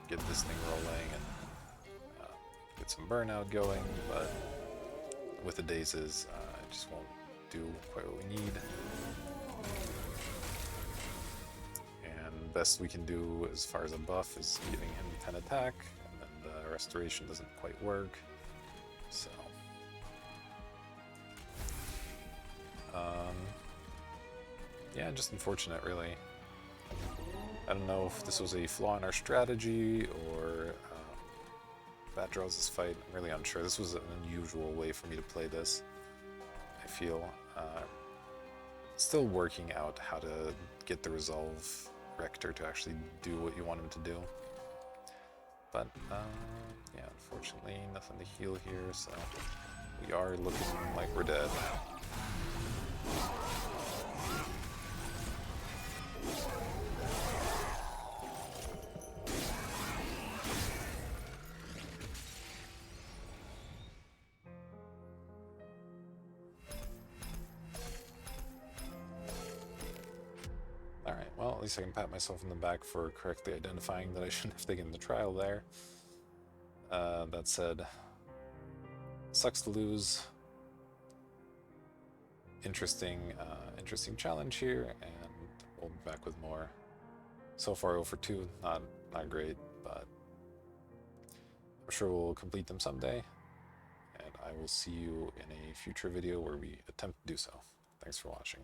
get this thing rolling and get some burnout going, but with the dazes, it just won't do quite what we need. And best we can do as far as a buff is giving him 10 attack. The restoration doesn't quite work, so yeah, just unfortunate really. I don't know if this was a flaw in our strategy or that draws this fight. I'm really unsure. This was an unusual way for me to play this, I feel. Still working out how to get the resolve Rector to actually do what you want him to do. But, yeah, unfortunately, nothing to heal here, so we are looking like we're dead. Alright, well, at least I can pat myself on the back for correctly identifying that I shouldn't have taken the trial there. That said, sucks to lose. Interesting challenge here, and we'll be back with more. So far 0 for 2, not great, but I'm sure we'll complete them someday, and I will see you in a future video where we attempt to do so. Thanks for watching.